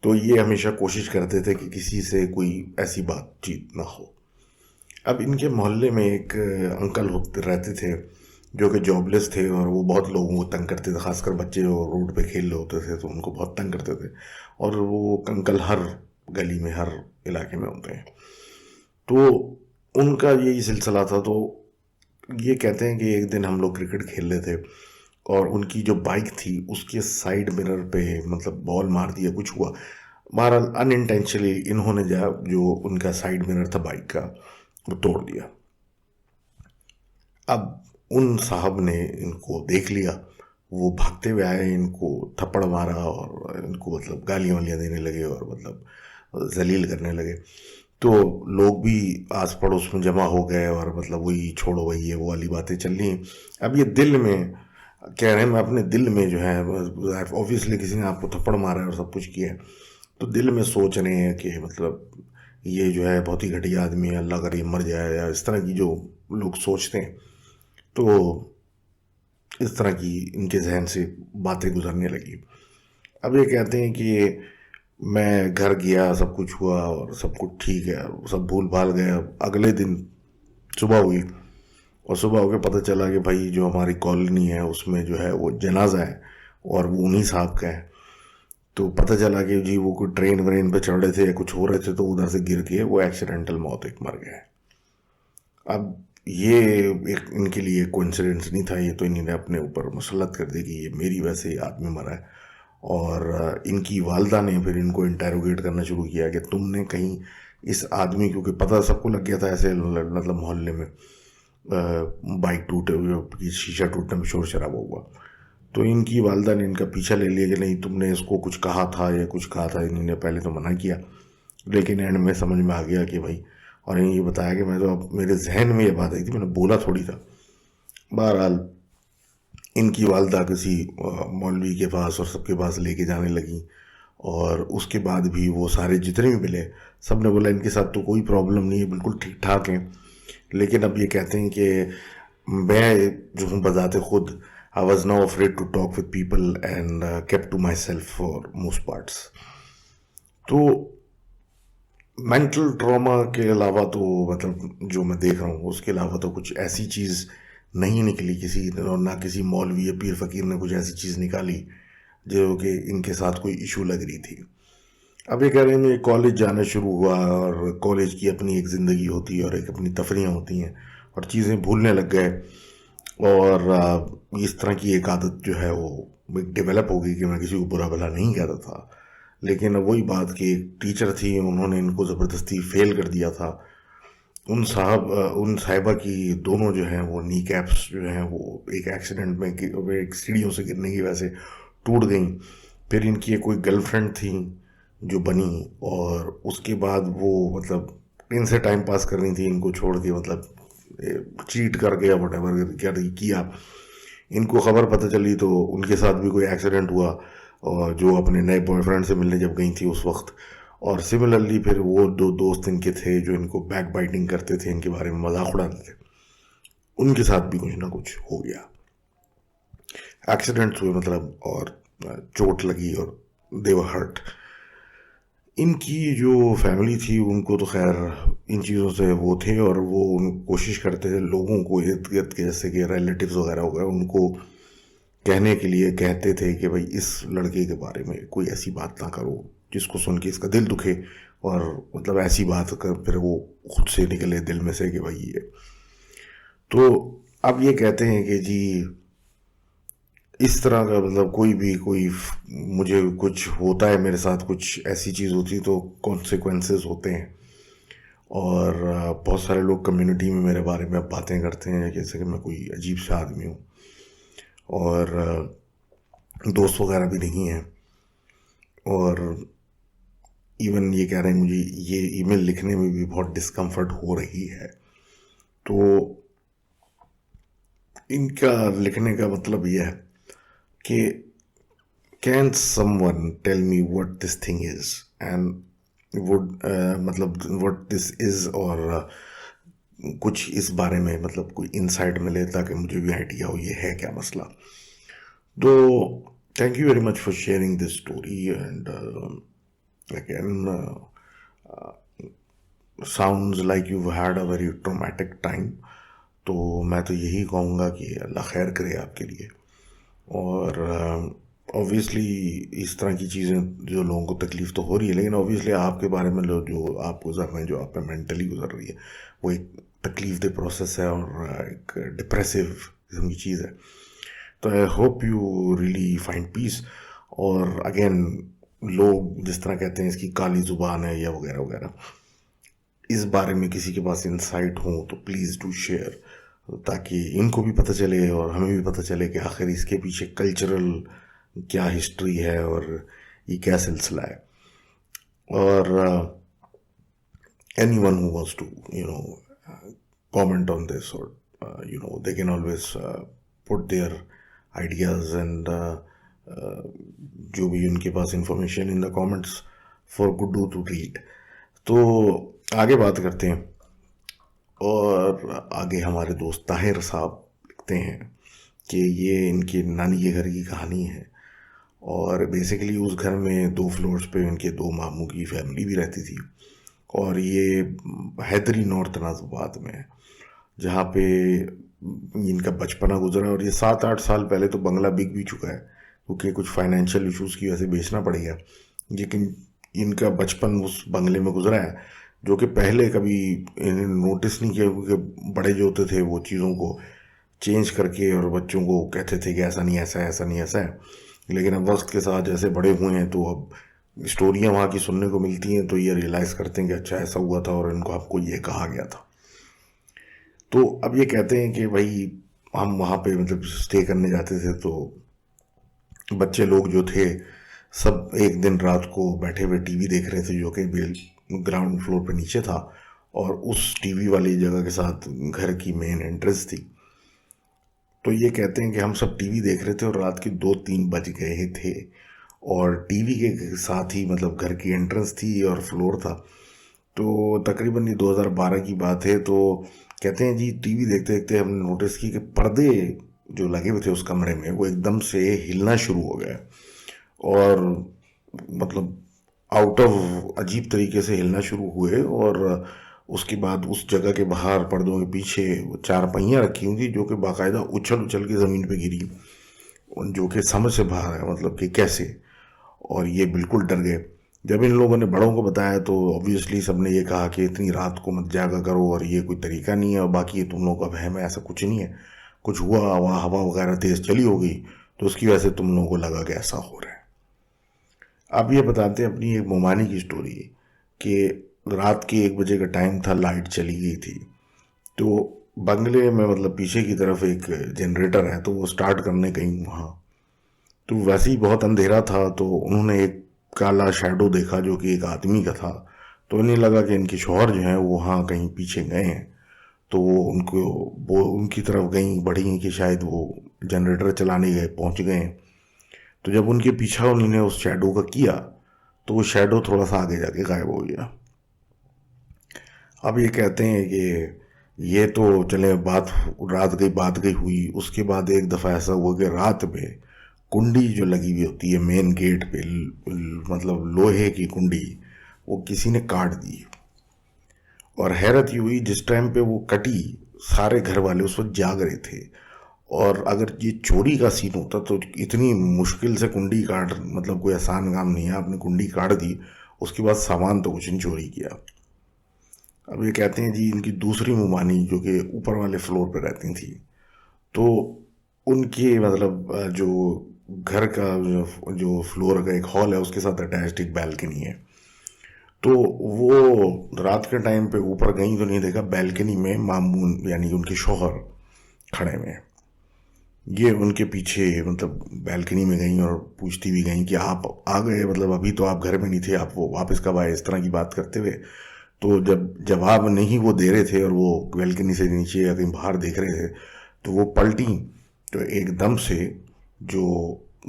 तो ये हमेशा कोशिश करते थे कि किसी से कोई ऐसी बातचीत ना हो। अब इनके मोहल्ले में एक अंकल होते रहते थे जो कि जॉबलेस थे, और वो बहुत लोगों को तंग करते थे, खासकर बच्चे जो रोड पे खेल रहे होते थे तो उनको बहुत तंग करते थे। और वो अंकल हर गली में, हर इलाके में होते हैं। तो उनका यही सिलसिला था। तो ये कहते हैं कि एक दिन हम लोग क्रिकेट खेल रहे थे, और उनकी जो बाइक थी उसके साइड मिरर पे मतलब बॉल मार दिया, कुछ हुआ, बहरहाल अनइंटेंशनली इन्होंने जो उनका साइड मिरर था बाइक का वो तोड़ दिया। अब उन साहब ने इनको देख लिया, वो भागते हुए आए, इनको थप्पड़ मारा और इनको मतलब गालियाँ वालियाँ देने लगे और मतलब जलील करने लगे। तो लोग भी आस पड़ोस में जमा हो गए, और मतलब वही छोड़ो वही ये वो वाली बातें चल रही। अब ये दिल में कह रहे हैं, मैं अपने दिल में जो है, ऑब्वियसली किसी ने आपको थप्पड़ मारा है और सब कुछ किया है, तो दिल में सोच रहे हैं कि मतलब ये जो है बहुत ही घटिया आदमी है, अल्लाह करे मर जाए, या इस तरह की जो लोग सोचते हैं। तो इस तरह की इनके जहन से बातें गुजरने लगी। अब ये कहते हैं कि मैं घर गया, सब कुछ हुआ और सब कुछ ठीक है, सब भूल भाल गए। अगले दिन सुबह हुई और सुबह होकर पता चला कि भाई जो हमारी कॉलोनी है उसमें जो है वो जनाजा है और वो उन्हीं साहब का है। तो पता चला कि जी वो कोई ट्रेन व्रेन पे चढ़ रहे थे या कुछ हो रहे थे, तो उधर से गिर के वो एक्सीडेंटल मौत एक मर गए। अब ये एक इनके लिए कोइंसिडेंस नहीं था, ये तो इन्होंने अपने ऊपर मुसलत कर दी कि ये मेरी वजह से आदमी मरा है। और इनकी वालदा ने फिर इनको इंटेरोगेट करना शुरू किया कि तुमने कहीं इस आदमी, क्योंकि पता सबको लग गया था ऐसे मतलब मोहल्ले में बाइक टूटे हुए, शीशा टूटने में शोर शराबा हुआ, तो इनकी वालदा ने इनका पीछा ले लिया कि नहीं तुमने इसको कुछ कहा था या कुछ कहा था। इन्होंने पहले तो मना किया, लेकिन एंड में समझ में आ गया कि भाई, और इन्हें ये बताया कि मैं तो, अब मेरे जहन में ये बात आई थी, मैंने बोला थोड़ी था। बहरहाल इनकी वालदा किसी मौलवी के पास और सबके पास लेके जाने लगी, और उसके बाद भी वो सारे जितने भी मिले सब ने बोला इनके साथ तो कोई प्रॉब्लम नहीं है, बिल्कुल ठीक ठाक हैं। लेकिन अब ये कहते हैं कि मैं जो हूँ बजाते खुद, I was now afraid to talk with people and kept to myself for most parts. तो मेंटल ट्रॉमा के अलावा तो मतलब जो मैं देख रहा हूँ उसके अलावा तो कुछ ऐसी चीज़ नहीं निकली किसी, और ना किसी मौलवी या पीर फकीर ने कुछ ऐसी चीज़ निकाली जो कि इनके साथ कोई इशू लग रही थी। अब ये कह रहे हैं कॉलेज जाना शुरू हुआ, और कॉलेज की अपनी एक ज़िंदगी होती है और एक अपनी तफरियाँ होती हैं, और चीज़ें भूलने लग गए। और इस तरह की एक आदत जो है वो एक डेवलप हो गई कि मैं किसी को बुरा भला नहीं कहता था। लेकिन अब वही बात कि एक टीचर थी, उन्होंने इनको ज़बरदस्ती फेल कर दिया था। उन साहिबा की दोनों जो हैं वो नी कैप्स जो हैं वो एक एक्सीडेंट में एक सीढ़ियों से गिरने की वजह से टूट गई। फिर इनकी एक कोई गर्लफ्रेंड थी जो बनी, और उसके बाद वो मतलब इनसे टाइम पास करनी थी इनको छोड़ के, मतलब चीट करके या वटेवर क्या किया। इनको खबर पता चली तो उनके साथ भी कोई एक्सीडेंट हुआ, और जो अपने नए बॉयफ्रेंड से मिलने जब गई थी उस वक्त। और सिमिलरली फिर वो दो दोस्त इनके थे जो इनको बैक बाइटिंग करते थे, इनके बारे में मजाक उड़ाते थे, उनके साथ भी कुछ ना कुछ हो गया, एक्सीडेंट्स हुए मतलब, और चोट लगी और दे वर हर्ट। इनकी जो फैमिली थी उनको तो खैर इन चीज़ों से वो थे, और वो कोशिश करते थे लोगों को इर्द गिर्द के, जैसे कि रिलेटिव्स वगैरह हो गए, उनको कहने के लिए कहते थे कि भाई इस लड़के के बारे में कोई ऐसी बात ना करो जिसको सुन के इसका दिल दुखे, और मतलब ऐसी बात कर फिर वो खुद से निकले दिल में से कि भाई ये। तो अब ये कहते हैं कि जी इस तरह का मतलब कोई मुझे कुछ होता है, मेरे साथ कुछ ऐसी चीज़ होती है तो कॉन्सिक्वेंसेस होते हैं। और बहुत सारे लोग कम्युनिटी में मेरे बारे में बातें करते हैं जैसे कि मैं कोई अजीब सा आदमी हूँ, और दोस्त वगैरह भी नहीं हैं। और इवन ये कह रहे हैं मुझे ये ईमेल लिखने में भी बहुत डिस्कम्फर्ट हो रही है। तो इनका लिखने का मतलब यह है कि can someone tell me what this thing is, and would मतलब व्हाट दिस इज, और कुछ इस बारे में मतलब कोई इंसाइट मिले ताकि मुझे भी आइडिया हो ये है क्या मसला। तो thank you very much for sharing this story, and again sounds like you had a very traumatic time. तो मैं तो यही कहूँगा कि अल्लाह खैर करे आपके लिए। और ऑब्वियसली इस तरह की चीज़ें जो लोगों को तकलीफ़ तो हो रही है, लेकिन ऑब्वियसली आपके बारे में जो आप गुजर रहे हैं, जो आप पे मेंटली गुजर रही है, वो एक तकलीफ दे प्रोसेस है और एक डिप्रेसिव किस्म की चीज़ है। तो I hope you really find peace. और अगेन लोग जिस तरह कहते हैं इसकी काली ज़ुबान है या वगैरह वगैरह, इस बारे में किसी के पास इंसाइट हो तो प्लीज़ डू शेयर, ताकि इनको भी पता चले और हमें भी पता चले कि आखिर इसके पीछे कल्चरल क्या हिस्ट्री है और ये क्या सिलसिला है। और anyone who wants to comment on this, or they can always put their ideas and जो भी उनके पास information in the comments for Guddu to read. तो आगे बात करते हैं, और आगे हमारे दोस्त ताहिर साहब लिखते हैं कि ये इनकी नानी के घर की कहानी है, और बेसिकली उस घर में 2 फ्लोर्स पे उनके 2 मामू की फैमिली भी रहती थी। और ये हैदरी नॉर्थ नाज़िबाद में है, जहाँ पे इनका बचपना गुजरा। और ये 7-8 साल पहले तो बंगला बिक भी चुका है, क्योंकि कुछ फाइनेंशियल इश्यूज़ की वजह से बेचना पड़ गया। लेकिन इनका बचपन उस बंगले में गुजरा है, जो कि पहले कभी इन्हें नोटिस नहीं किया, क्योंकि बड़े जो होते थे वो चीज़ों को चेंज करके और बच्चों को कहते थे कि ऐसा नहीं ऐसा है, ऐसा नहीं ऐसा है। लेकिन अब वक्त के साथ जैसे बड़े हुए हैं तो अब स्टोरियाँ वहाँ की सुनने को मिलती हैं, तो ये रियलाइज़ करते हैं कि अच्छा ऐसा हुआ था और इनको आपको ये कहा गया था। तो अब ये कहते हैं कि भाई हम वहाँ पे मतलब स्टे करने जाते थे, तो बच्चे लोग जो थे सब एक दिन रात को बैठे हुए टीवी देख रहे थे, जो कि ग्राउंड फ्लोर पे नीचे था, और उस टीवी वाली जगह के साथ घर की मेन एंट्रेंस थी। तो ये कहते हैं कि हम सब टीवी देख रहे थे और रात के 2-3 बज गए थे, और टीवी के साथ ही मतलब घर की एंट्रेंस थी और फ्लोर था। तो तकरीबन ये 2012 की बात है। तो कहते हैं जी टीवी देखते देखते हमने नोटिस की कि पर्दे जो लगे हुए थे उस कमरे में वो एकदम से हिलना शुरू हो गया, और मतलब आउट ऑफ अजीब तरीके से हिलना शुरू हुए। और उसके बाद उस जगह के बाहर पर्दों के पीछे 4 पहियाँ रखी हुई थी, जो कि बाकायदा उछल उछल के ज़मीन पे गिरी, जो कि समझ से बाहर है, मतलब कि कैसे। और ये बिल्कुल डर गए। जब इन लोगों ने बड़ों को बताया तो ऑब्वियसली सबने ये कहा कि इतनी रात को मत जागा करो, और ये कोई तरीका नहीं है, और बाकी ये तुम लोगों का वहम है, ऐसा कुछ नहीं है। कुछ हुआ वहाँ हवा वगैरह तेज़ चली होगी, तो उसकी वजह से तुम लोगों को लगा कि ऐसा हो रहा है। अब ये बताते हैं अपनी एक मोमानी की स्टोरी, कि रात के 1 बजे का टाइम था, लाइट चली गई थी। तो बंगले में मतलब पीछे की तरफ एक जनरेटर है, तो वो स्टार्ट करने गई वहाँ। तो वैसे ही बहुत अंधेरा था, तो उन्होंने एक काला शैडो देखा जो कि एक आदमी का था। तो इन्हें लगा कि इनके शौहर जो हैं वो वहाँ कहीं पीछे गए हैं। तो वो उनकी तरफ गई बढ़ी कि शायद वो जनरेटर चलाने गए, पहुँच गए हैं। तो जब उनके पीछा उन्होंने उस शैडो का किया, तो वो शैडो थोड़ा सा आगे जाके गायब हो गया। अब ये कहते हैं कि ये तो चले बात गई हुई। उसके बाद एक दफ़ा ऐसा हुआ कि रात में कुंडी जो लगी हुई होती है मेन गेट पे, मतलब लोहे की कुंडी, वो किसी ने काट दी। और हैरत ये हुई, जिस टाइम पे वो कटी सारे घर वाले उस वक्त जाग रहे थे। और अगर ये चोरी का सीन होता तो इतनी मुश्किल से कुंडी काट, मतलब कोई आसान काम नहीं है, आपने कुंडी काट दी, उसके बाद सामान तो कुछ नहीं चोरी किया। अब ये कहते हैं जी इनकी दूसरी मुमानी जो कि ऊपर वाले फ्लोर पर रहती थी, तो उनके मतलब जो घर का जो फ्लोर का एक हॉल है उसके साथ अटैच्ड एक बैल्कनी है। तो वो रात के टाइम पे ऊपर गई तो नहीं देखा बैल्कनी में मामून यानी उनके शौहर खड़े हुए हैं। ये उनके पीछे मतलब बैल्कनी में गई और पूछती भी गई कि आप आ गए, मतलब अभी तो आप घर में नहीं थे, आप वो वापस कब आए, इस तरह की बात करते हुए। तो जब जवाब नहीं वो दे रहे थे और वो बैल्कनी से नीचे या कहीं बाहर देख रहे थे, तो वो पलटी। तो एकदम से जो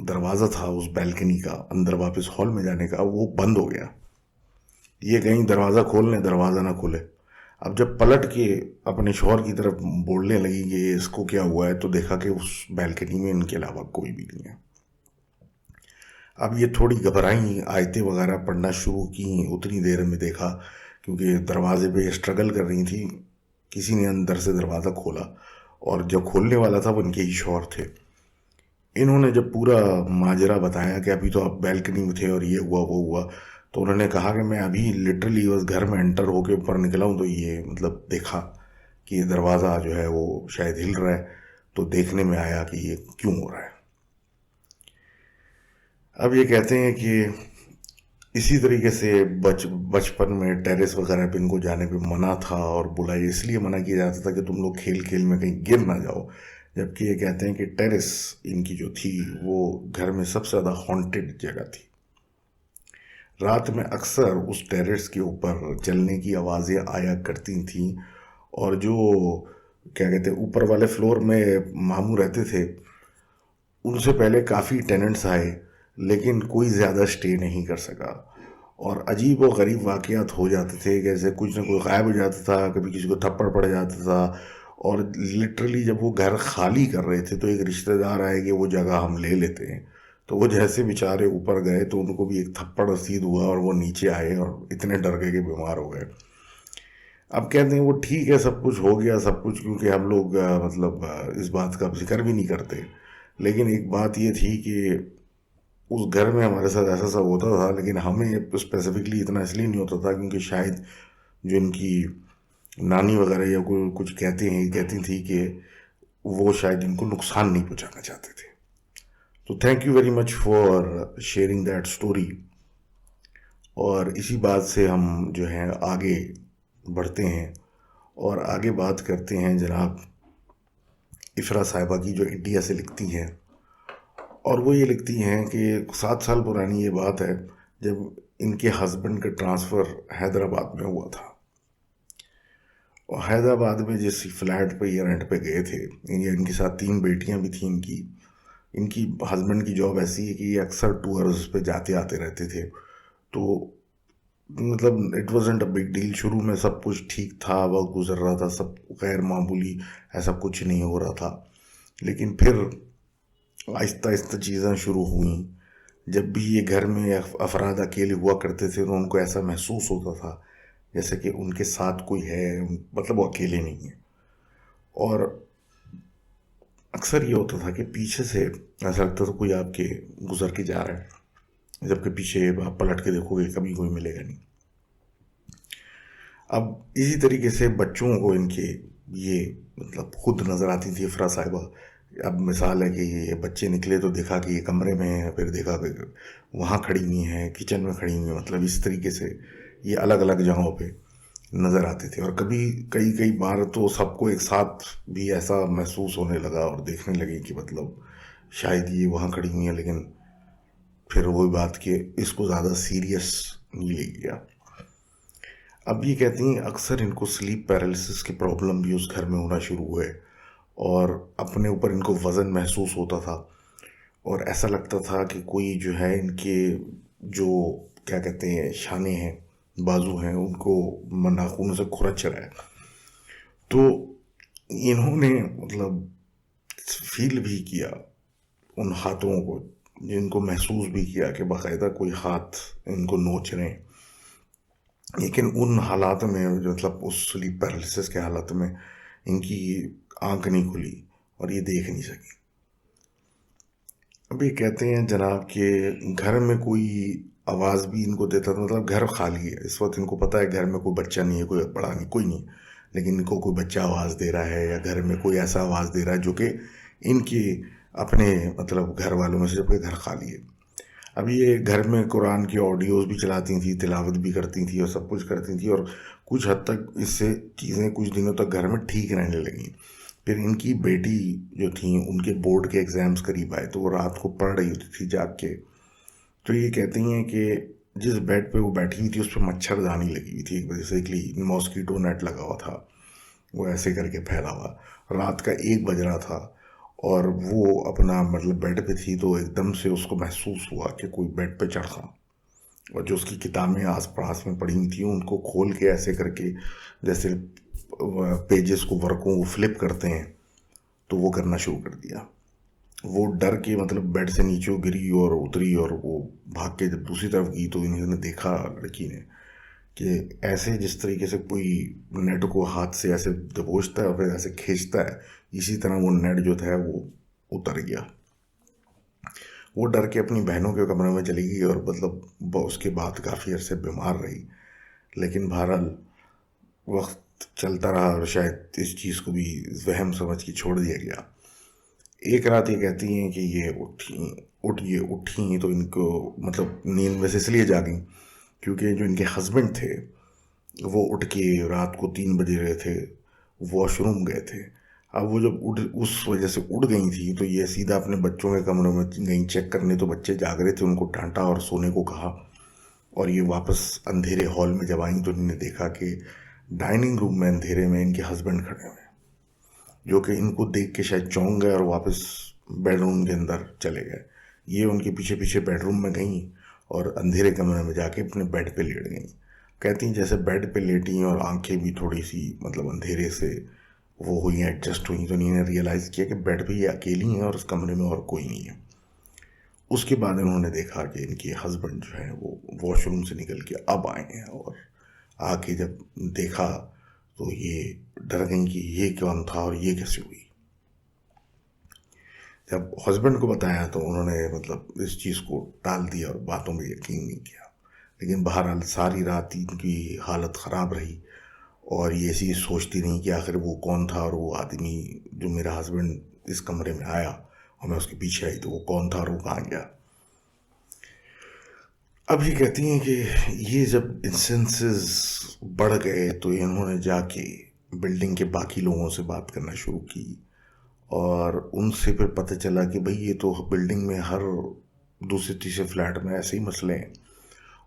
दरवाज़ा था उस बैल्कनी का अंदर वापस हॉल में जाने का, वो बंद हो गया। ये कहीं दरवाज़ा खोलने, दरवाज़ा ना खुले। अब जब पलट के अपने शौहर की तरफ बोलने लगी कि इसको क्या हुआ है, तो देखा कि उस बैल्कनी में इनके अलावा कोई भी नहीं है। अब ये थोड़ी घबराई, आयतें वगैरह पढ़ना शुरू की। उतनी देर में देखा, क्योंकि दरवाजे पे स्ट्रगल कर रही थी, किसी ने अंदर से दरवाज़ा खोला, और जब खोलने वाला था वो इनके ही शौहर थे। इन्होंने जब पूरा माजरा बताया कि अभी तो आप बैल्कनी में थे और ये हुआ वो हुआ, तो उन्होंने कहा कि मैं अभी लिटरली बस घर में एंटर होके ऊपर निकला हूँ, तो ये मतलब देखा कि ये दरवाज़ा जो है वो शायद हिल रहा है, तो देखने में आया कि ये क्यों हो रहा है। अब ये कहते हैं कि इसी तरीके से बचपन में टेरेस वगैरह पे इनको जाने पे मना था, और बुलाए इसलिए मना किया जाता था कि तुम लोग खेल खेल में कहीं गिर ना जाओ। जबकि ये कहते हैं कि टेरेस इनकी जो थी वो घर में सबसे ज़्यादा हॉन्टेड जगह थी। रात में अक्सर उस टेरेस के ऊपर चलने की आवाज़ें आया करती थीं। और जो क्या कहते हैं ऊपर वाले फ्लोर में मामू रहते थे, उनसे पहले काफ़ी टेनेंट्स आए, लेकिन कोई ज़्यादा स्टे नहीं कर सका। और अजीब व गरीब वाक़यात हो जाते थे, जैसे कुछ ना कोई गायब हो जाता था, कभी किसी को थप्पड़ पड़ जाता था। और लिटरली जब वो घर खाली कर रहे थे तो एक रिश्तेदार आए कि वो जगह हम ले लेते हैं। तो वो जैसे बेचारे ऊपर गए तो उनको भी एक थप्पड़ रसीद हुआ और वो नीचे आए और इतने डर गए कि बीमार हो गए। अब कहते हैं वो ठीक है, सब कुछ हो गया सब कुछ, क्योंकि हम लोग इस बात का जिक्र भी नहीं करते। लेकिन एक बात ये थी कि उस घर में हमारे साथ ऐसा सब होता था, लेकिन हमें स्पेसिफिकली इतना इसलिए नहीं होता था क्योंकि शायद जो इनकी नानी वगैरह या कोई कुछ कहती थी कि वो शायद इनको नुकसान नहीं पहुंचाना चाहते थे। तो thank you very much for sharing that story. और इसी बात से हम जो है आगे बढ़ते हैं और आगे बात करते हैं जनाब इफ़रा साहिबा की, जो इंडिया से लिखती हैं। और वो ये लिखती हैं कि 7 साल पुरानी ये बात है जब इनके हस्बैंड का ट्रांसफ़र हैदराबाद में हुआ था। और हैदराबाद में जिस फ्लैट पे ये रेंट पे गए थे, इनके साथ 3 बेटियां भी थी इनकी। इनकी हस्बैंड की जॉब ऐसी है कि ये अक्सर टूर्स पे जाते आते रहते थे। तो मतलब it wasn't a big deal. शुरू में सब कुछ ठीक था, वक्त गुजर रहा था, सब गैर मामूली, ऐसा कुछ नहीं हो रहा था। लेकिन फिर आहिस्ता आहिस्ता चीज़ें शुरू हुई। जब भी ये घर में अफराद अकेले हुआ करते थे तो उनको ऐसा महसूस होता था जैसे कि उनके साथ कोई है, मतलब वो अकेले नहीं है। और अक्सर ये होता था कि पीछे से ऐसा लगता था कोई आपके गुजर के जा रहा है, जबकि पीछे आप पलट के देखोगे कभी कोई मिलेगा नहीं। अब इसी तरीके से बच्चों को इनके ये मतलब खुद नज़र आती थी इफ़रा साहिबा। अब मिसाल है कि ये बच्चे निकले तो देखा कि ये कमरे में है, फिर देखा कि वहाँ खड़ी हुई हैं, किचन में खड़ी हुई हैं, मतलब इस तरीके से ये अलग अलग जगहों पे नज़र आते थे। और कभी कई कई बार तो सबको एक साथ भी ऐसा महसूस होने लगा और देखने लगे कि मतलब शायद ये वहाँ खड़ी हुई है, लेकिन फिर वही बात कि इसको ज़्यादा सीरियस नहीं ले गया। अब ये कहती हैं अक्सर इनको स्लीप पैरालिसिस की प्रॉब्लम भी उस घर में होना शुरू हुए और अपने ऊपर इनको वज़न महसूस होता था और ऐसा लगता था कि कोई जो है इनके जो क्या कहते हैं शाने हैं, बाजू हैं, उनको नाखूनों से खुरच रहा है। तो इन्होंने मतलब फील भी किया उन हाथों को, जिनको महसूस भी किया कि बाकायदा कोई हाथ इनको नोच रहे हैं। लेकिन उन हालात में जो मतलब उस स्लीप पैरालिसिस के हालात में इनकी आंख नहीं खुली और ये देख नहीं सकी। अब ये कहते हैं जनाब कि घर में कोई आवाज़ भी इनको देता था, मतलब घर खाली है इस वक्त, इनको पता है घर में कोई बच्चा नहीं है, कोई बड़ा नहीं, कोई नहीं, लेकिन इनको कोई बच्चा आवाज़ दे रहा है या घर में कोई ऐसा आवाज़ दे रहा है जो कि इनके अपने मतलब घर वालों में से, जबकि घर खाली है। अब ये घर में कुरान की ऑडियोज़ भी चलाती थी, तिलावत भी करती थी और सब कुछ करती थी और कुछ हद तक इससे चीज़ें कुछ दिनों तक घर में ठीक रहने लगी। फिर इनकी बेटी जो थी उनके बोर्ड के एग्ज़ाम्स करीब आए तो वो रात को पढ़ रही होती थी जाग के। तो ये कहती हैं कि जिस बेड पे वो बैठी हुई थी उस पर मच्छरदानी लगी हुई थी, एक बेसिकली मॉस्कीटो नेट लगा हुआ था, वो ऐसे करके फैला हुआ। रात का 1 बज रहा था और वो अपना मतलब बेड पे थी तो एकदम से उसको महसूस हुआ कि कोई बेड पे चढ़ा और जो उसकी किताबें आस पास में पड़ी हुई थी उनको खोल के ऐसे करके जैसे पेजेस को, वर्कों को फ्लिप करते हैं, तो वो करना शुरू कर दिया। वो डर के मतलब बेड से नीचे गिरी और उतरी और वो भाग के जब दूसरी तरफ गई तो इन्होंने देखा लड़की ने कि ऐसे जिस तरीके से कोई नेट को हाथ से ऐसे दबोचता है और फिर ऐसे खींचता है, इसी तरह वो नेट जो था वो उतर गया। वो डर के अपनी बहनों के कमरे में चली गई और मतलब उसके बाद काफ़ी अरसे बीमार रही। लेकिन बहरहाल वक्त चलता रहा और शायद इस चीज़ को भी वहम समझ के छोड़ दिया गया। एक रात ये कहती हैं कि ये उठी तो इनको मतलब नींद में से इसलिए जागी क्योंकि जो इनके हस्बैंड थे वो उठ के रात को 3 बजे रहे थे, वॉशरूम गए थे। अब वो जब उस वजह से उठ गई थी तो ये सीधा अपने बच्चों के कमरे में गई चेक करने, तो बच्चे जाग रहे थे, उनको डांटा और सोने को कहा। और ये वापस अंधेरे हॉल में जब आई तो इन्होंने देखा कि डाइनिंग रूम में अंधेरे में इनके हस्बैंड खड़े हुए, जो कि इनको देख के शायद चौंक गए और वापस बेडरूम के अंदर चले गए। ये उनके पीछे पीछे बेडरूम में गई और अंधेरे कमरे में जाके अपने बेड पे लेट गई। कहती हैं जैसे बेड पे लेटी और आंखें भी थोड़ी सी मतलब अंधेरे से वो हुई, एडजस्ट हुई, तो इन्होंने रियलाइज़ किया कि बेड पे ये अकेली हैं और उस कमरे में और कोई नहीं है। उसके बाद इन्होंने देखा कि इनके हस्बैंड जो है वो वॉशरूम से निकल के अब आए हैं, और आके जब देखा तो ये डर गई कि ये कौन था और ये कैसे हुई। जब हस्बैंड को बताया तो उन्होंने मतलब इस चीज़ को टाल दिया और बातों में यकीन नहीं किया। लेकिन बहरहाल सारी रात इनकी हालत ख़राब रही, और ये चीज़ सोचती रही कि आखिर वो कौन था, और वो आदमी जो मेरा हस्बैंड इस कमरे में आया और मैं उसके पीछे आई तो वो कौन था और वो कहाँ गया। अब ये कहती हैं कि ये जब इंस्टेंसेस बढ़ गए तो इन्होंने जाके बिल्डिंग के बाकी लोगों से बात करना शुरू की, और उनसे फिर पता चला कि भाई ये तो बिल्डिंग में हर दूसरे तीसरे फ्लैट में ऐसे ही मसले हैं,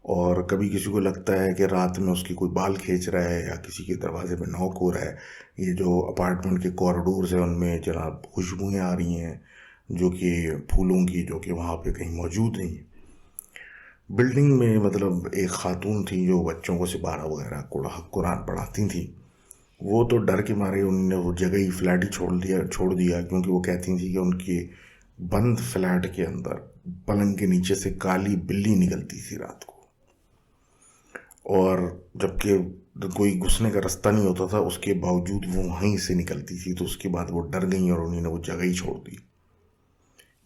और कभी किसी को लगता है कि रात में उसकी कोई बाल खींच रहा है या किसी के दरवाजे पे नॉक हो रहा है। ये जो अपार्टमेंट के कॉरिडोर्स हैं उनमें जनाब खुशबुएँ आ रही हैं जो कि फूलों की, जो कि वहाँ पे कहीं मौजूद नहीं है। बिल्डिंग में मतलब एक खातून थी जो बच्चों को सिपारा वगैरह कुरान पढ़ाती थी। वो तो डर के मारे उन्होंने वो जगह ही फ्लैट ही छोड़ दिया, क्योंकि वो कहती थी कि उनके बंद फ्लैट के अंदर पलंग के नीचे से काली बिल्ली निकलती थी रात को, और जबकि कोई घुसने का रास्ता नहीं होता था उसके बावजूद वो वहीं से निकलती थी। तो उसके बाद वो डर गई और उन्होंने वो जगह ही छोड़ दी।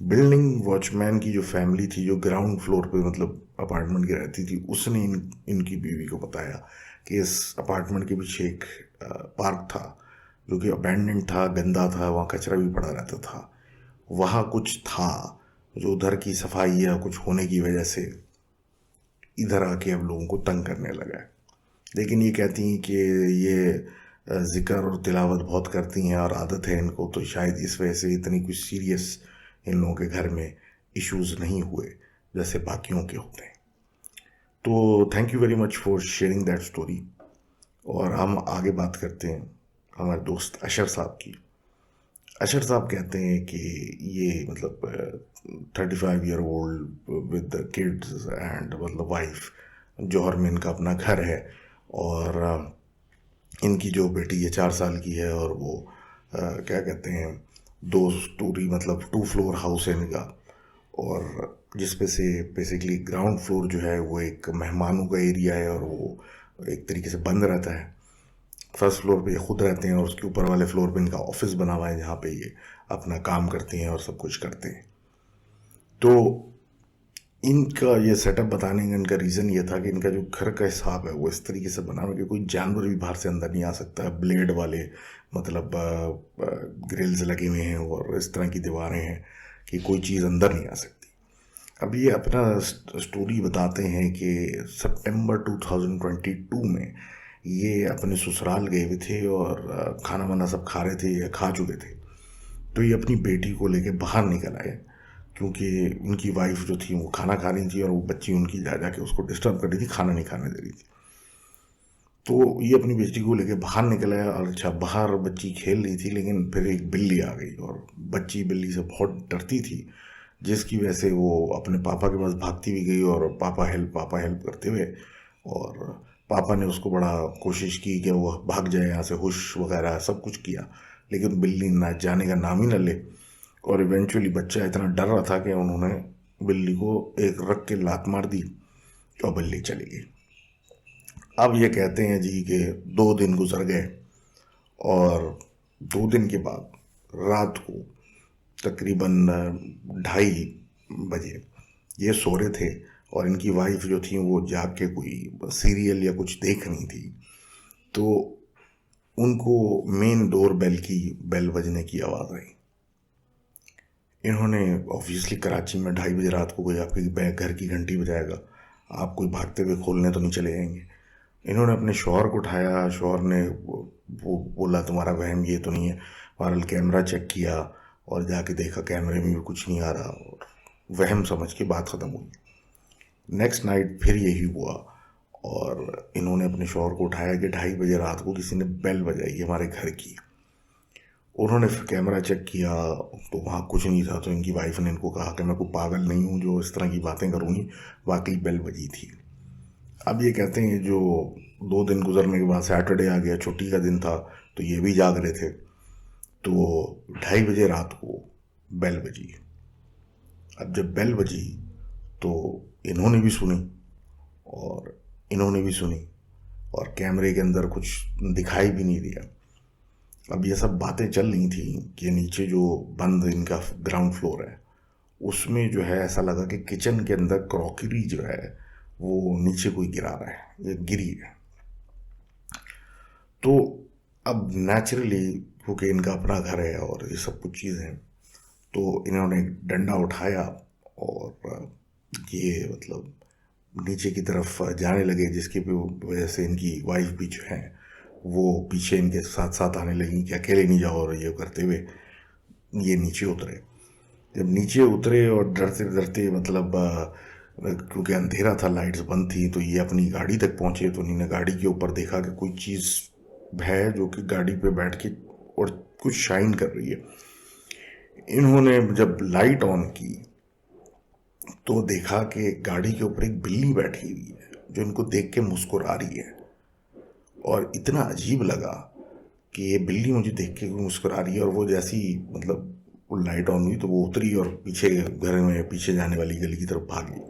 बिल्डिंग वॉचमैन की जो फैमिली थी जो ग्राउंड फ्लोर पे मतलब अपार्टमेंट की रहती थी, उसने इनकी बीवी को बताया कि इस अपार्टमेंट के पीछे एक पार्क था जो कि अबैंडन था, गंदा था, वहाँ कचरा भी पड़ा रहता था। वहाँ कुछ था जो उधर की सफाई या कुछ होने की वजह से इधर आके अब लोगों को तंग करने लगा है। लेकिन ये कहती हैं कि ये ज़िक्र और तिलावत बहुत करती हैं और आदत है इनको, तो शायद इस वजह से इतनी कुछ सीरियस इन लोगों के घर में इश्यूज़ नहीं हुए जैसे बाकियों के होते हैं। तो thank you very much for sharing that story. और हम आगे बात करते हैं हमारे दोस्त अशर साहब की। अशर साहब कहते हैं कि ये मतलब 35 year old with the kids and मतलब वाइफ, जौहर में इनका अपना घर है, और इनकी जो बेटी है 4 साल की है, और वो क्या कहते हैं 2 स्टोरी मतलब 2 फ्लोर हाउस है इनका, और जिस पे से बेसिकली ग्राउंड फ्लोर जो है वो एक मेहमानों का एरिया है और वो एक तरीके से बंद रहता है। फर्स्ट फ्लोर पे ये खुद रहते हैं और उसके ऊपर वाले फ्लोर पे इनका ऑफिस बना हुआ है जहाँ पे ये अपना काम करते हैं और सब कुछ करते हैं। तो इनका ये सेटअप बताने का इनका रीज़न ये था कि इनका जो घर का हिसाब है वो इस तरीके से बना हुआ है कि कोई जानवर भी बाहर से अंदर नहीं आ सकता। ब्लेड वाले मतलब ग्रिल्स लगे हुए हैं और इस तरह की दीवारें हैं कि कोई चीज़ अंदर नहीं आ सकती। अब ये अपना स्टोरी बताते हैं कि सितंबर 2022 में ये अपने ससुराल गए हुए थे और खाना वाना सब खा रहे थे या खा चुके थे। तो ये अपनी बेटी को लेके बाहर निकल आए, क्योंकि उनकी वाइफ जो थी वो खाना खा रही थी और वो बच्ची उनकी जा जा के उसको डिस्टर्ब कर रही थी, खाना नहीं खाने दे रही थी। तो ये अपनी बेटी को लेके बाहर निकल आया, और अच्छा बाहर बच्ची खेल रही थी, लेकिन फिर एक बिल्ली आ गई और बच्ची बिल्ली से बहुत डरती थी, जिसकी वजह से वो अपने पापा के पास भागती भी गई और पापा हेल्प करते हुए, और पापा ने उसको बड़ा कोशिश की कि वो भाग जाए यहाँ से, हुश वगैरह सब कुछ किया, लेकिन बिल्ली ना जाने का नाम ही न ले। और इवेंचुअली बच्चा इतना डर रहा था कि उन्होंने बिल्ली को एक रख के लात मार दी और बिल्ली चली गई। अब ये कहते हैं जी कि 2 दिन गुजर गए, और 2 दिन के बाद रात को तकरीबन 2:30 बजे ये सो रहे थे, और इनकी वाइफ जो थी वो जाग के कोई सीरियल या कुछ देख रही थी, तो उनको मेन डोर बेल की बेल बजने की आवाज़ आई। इन्होंने ऑब्वियसली कराची में 2:30 बजे रात को कोई आपके घर की घंटी बजाएगा, आप कोई भागते हुए खोलने तो नहीं चले जाएंगे। इन्होंने अपने शौहर को उठाया, शौहर ने वो बोला तुम्हारा वहम ये तो नहीं है। बहरहाल कैमरा चेक किया और जाके देखा कैमरे में भी कुछ नहीं आ रहा, और वहम समझ के बात ख़त्म हुई। नेक्स्ट नाइट फिर यही हुआ, और इन्होंने अपने शौहर को उठाया कि 2:30 बजे रात को किसी ने बेल बजाई हमारे घर की। उन्होंने फिर कैमरा चेक किया तो वहाँ कुछ नहीं था, तो इनकी वाइफ ने इनको कहा कि मैं कोई पागल नहीं हूँ जो इस तरह की बातें करूँगी, वाकई बेल बजी थी। अब ये कहते हैं जो 2 दिन गुजरने के बाद सैटरडे आ गया, छुट्टी का दिन था, तो ये भी जाग रहे थे, तो 2:30 बजे रात को बेल बजी। अब जब बेल बजी तो इन्होंने भी सुनी और इन्होंने भी सुनी और कैमरे के अंदर कुछ दिखाई भी नहीं दिया। अब ये सब बातें चल रही थी कि नीचे जो बंद इनका ग्राउंड फ्लोर है उसमें जो है ऐसा लगा कि किचन के अंदर क्रॉकरी जो है वो नीचे कोई गिरा रहा है, ये गिरी है। तो अब नेचुरली क्योंकि इनका अपना घर है और ये सब कुछ चीज़ें हैं, तो इन्होंने डंडा उठाया और ये मतलब नीचे की तरफ जाने लगे, जिसकी वजह से इनकी वाइफ भी जो है वो पीछे इनके साथ साथ आने लगी कि अकेले नहीं जाओ, और ये करते हुए ये नीचे उतरे। जब नीचे उतरे और डरते डरते मतलब क्योंकि अंधेरा था, लाइट्स बंद थी, तो ये अपनी गाड़ी तक पहुंचे। तो इन्होंने गाड़ी के ऊपर देखा कि कोई चीज़ है जो कि गाड़ी पे बैठ के और कुछ शाइन कर रही है। इन्होंने जब लाइट ऑन की तो देखा कि गाड़ी के ऊपर एक बिल्ली बैठी हुई है जो इनको देख के मुस्कुरा रही है। और इतना अजीब लगा कि ये बिल्ली मुझे देख के मुस्कुरा रही है, और वो जैसी मतलब वो लाइट ऑन हुई तो वो उतरी और पीछे घर में पीछे जाने वाली गली की तरफ भागी।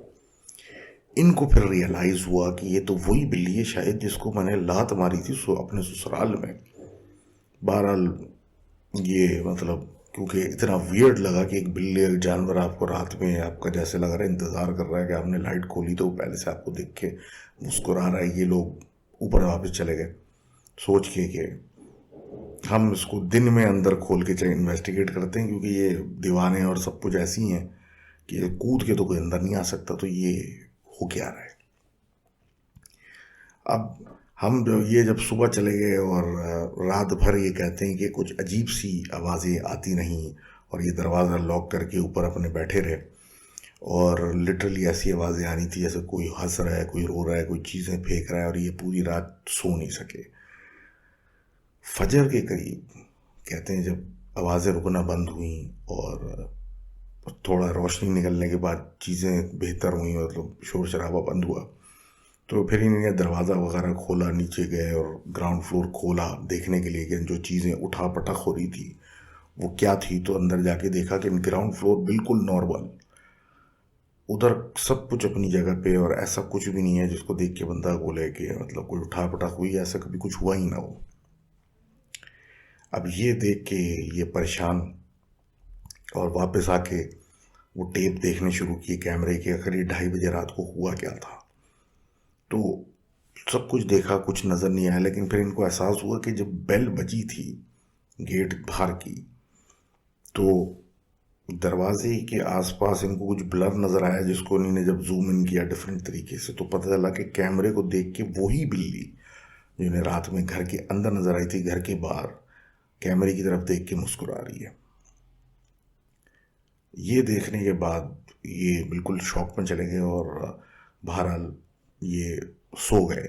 इनको फिर रियलाइज़ हुआ कि ये तो वही बिल्ली है शायद जिसको मैंने लात मारी थी अपने ससुराल में। बहरहाल ये मतलब क्योंकि इतना वियर्ड लगा कि एक बिल्ली, एक जानवर आपको रात में आपका जैसे लग रहा है इंतज़ार कर रहा है कि आपने लाइट खोली तो पहले से आपको देख के मुस्कुरा रहा है। ये लोग ऊपर वापस चले गए सोच के कि हम इसको दिन में अंदर खोल के इन्वेस्टिगेट करते हैं, क्योंकि ये दीवानें और सब कुछ ऐसी हैं कि कूद के तो कोई अंदर नहीं आ सकता। तो ये हो क्या रहा है। अब हम जब सुबह चले गए और रात भर ये कहते हैं कि कुछ अजीब सी आवाज़ें आती नहीं, और ये दरवाज़ा लॉक करके ऊपर अपने बैठे रहे, और लिटरली ऐसी आवाज़ें आ रही थी जैसे कोई हंस रहा है, कोई रो रहा है, कोई चीज़ें फेंक रहा है, और ये पूरी रात सो नहीं सके। फजर के करीब कहते हैं जब आवाज़ें रुकना बंद हुई और थोड़ा रोशनी निकलने के बाद चीज़ें बेहतर हुई, मतलब शोर शराबा बंद हुआ, तो फिर इन्होंने दरवाज़ा वगैरह खोला, नीचे गए और ग्राउंड फ्लोर खोला देखने के लिए कि जो चीज़ें उठा पटक हो रही थी वो क्या थी। तो अंदर जाके देखा कि ग्राउंड फ्लोर बिल्कुल नॉर्मल, उधर सब कुछ अपनी जगह पे, और ऐसा कुछ भी नहीं है जिसको देख के बंदा बोले कि मतलब कोई उठा पटक हुई, ऐसा कभी कुछ हुआ ही ना हो। अब ये देख के ये परेशान और वापस आके वो टेप देखने शुरू किए कैमरे के, आखिर 2:30 बजे रात को हुआ क्या था। तो सब कुछ देखा, कुछ नज़र नहीं आया, लेकिन फिर इनको एहसास हुआ कि जब बेल बजी थी गेट बाहर की तो दरवाजे के आसपास इनको कुछ ब्लर नज़र आया, जिसको इन्होंने जब जूम इन किया डिफरेंट तरीके से तो पता चला कि कैमरे को देख के वही बिल्ली जिन्हें रात में घर के अंदर नज़र आई थी, घर के बाहर कैमरे की तरफ देख के मुस्कुरा रही है। ये देखने के बाद ये बिल्कुल शॉक में चले गए और बहरहाल ये सो गए,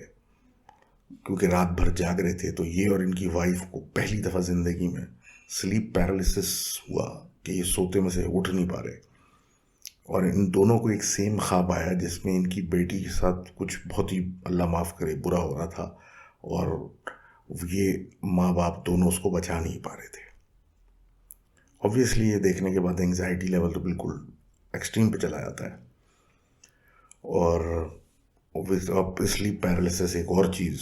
क्योंकि रात भर जाग रहे थे। तो ये और इनकी वाइफ को पहली दफ़ा ज़िंदगी में स्लीप पैरालिसिस हुआ कि ये सोते में से उठ नहीं पा रहे, और इन दोनों को एक सेम ख्वाब आया जिसमें इनकी बेटी के साथ कुछ बहुत ही अल्लाह माफ़ करे बुरा हो रहा था, और ये माँ बाप दोनों उसको बचा नहीं पा रहे थे। ऑब्वियसली ये देखने के बाद एंग्जाइटी लेवल तो बिल्कुल एक्सट्रीम पे चला जाता है। और अब स्लीप पैरालिसिस एक और चीज़,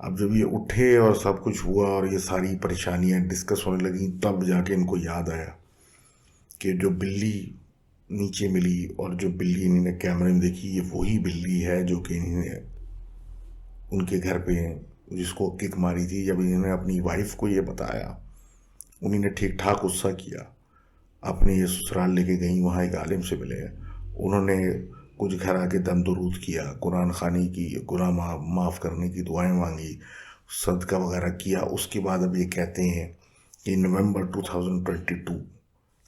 अब जब ये उठे और सब कुछ हुआ और ये सारी परेशानियां डिस्कस होने लगी, तब जाके इनको याद आया कि जो बिल्ली नीचे मिली और जो बिल्ली इन्होंने कैमरे में देखी, ये वही बिल्ली है जो कि इन्होंने उनके घर पे जिसको किक मारी थी। जब इन्होंने अपनी वाइफ को ये बताया, उन्होंने ठीक ठाक गुस्सा किया, अपने ये ससुराल लेके गई, वहाँ एक आलिम से मिले, उन्होंने कुछ घर आके दम दरूद किया, कुरान खानी की, गुनाह माफ़ करने की दुआएं मांगी, सदका वगैरह किया। उसके बाद अब ये कहते हैं कि नवंबर 2022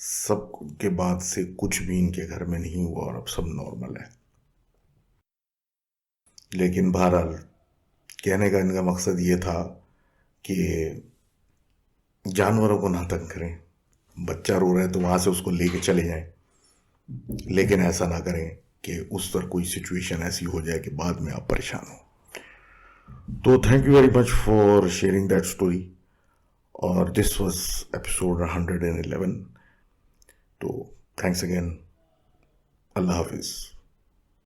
सब के बाद से कुछ भी इनके घर में नहीं हुआ और अब सब नॉर्मल है। लेकिन बहरहाल कहने का इनका मकसद ये था कि जानवरों को ना तंग करें, बच्चा रो रहा है तो वहाँ से उसको लेके चले जाएं, लेकिन ऐसा ना करें कि उस पर कोई सिचुएशन ऐसी हो जाए कि बाद में आप परेशान हो। तो thank you very much for sharing that story, और दिस वाज एपिसोड 111। तो थैंक्स अगेन, अल्लाह हाफिज़।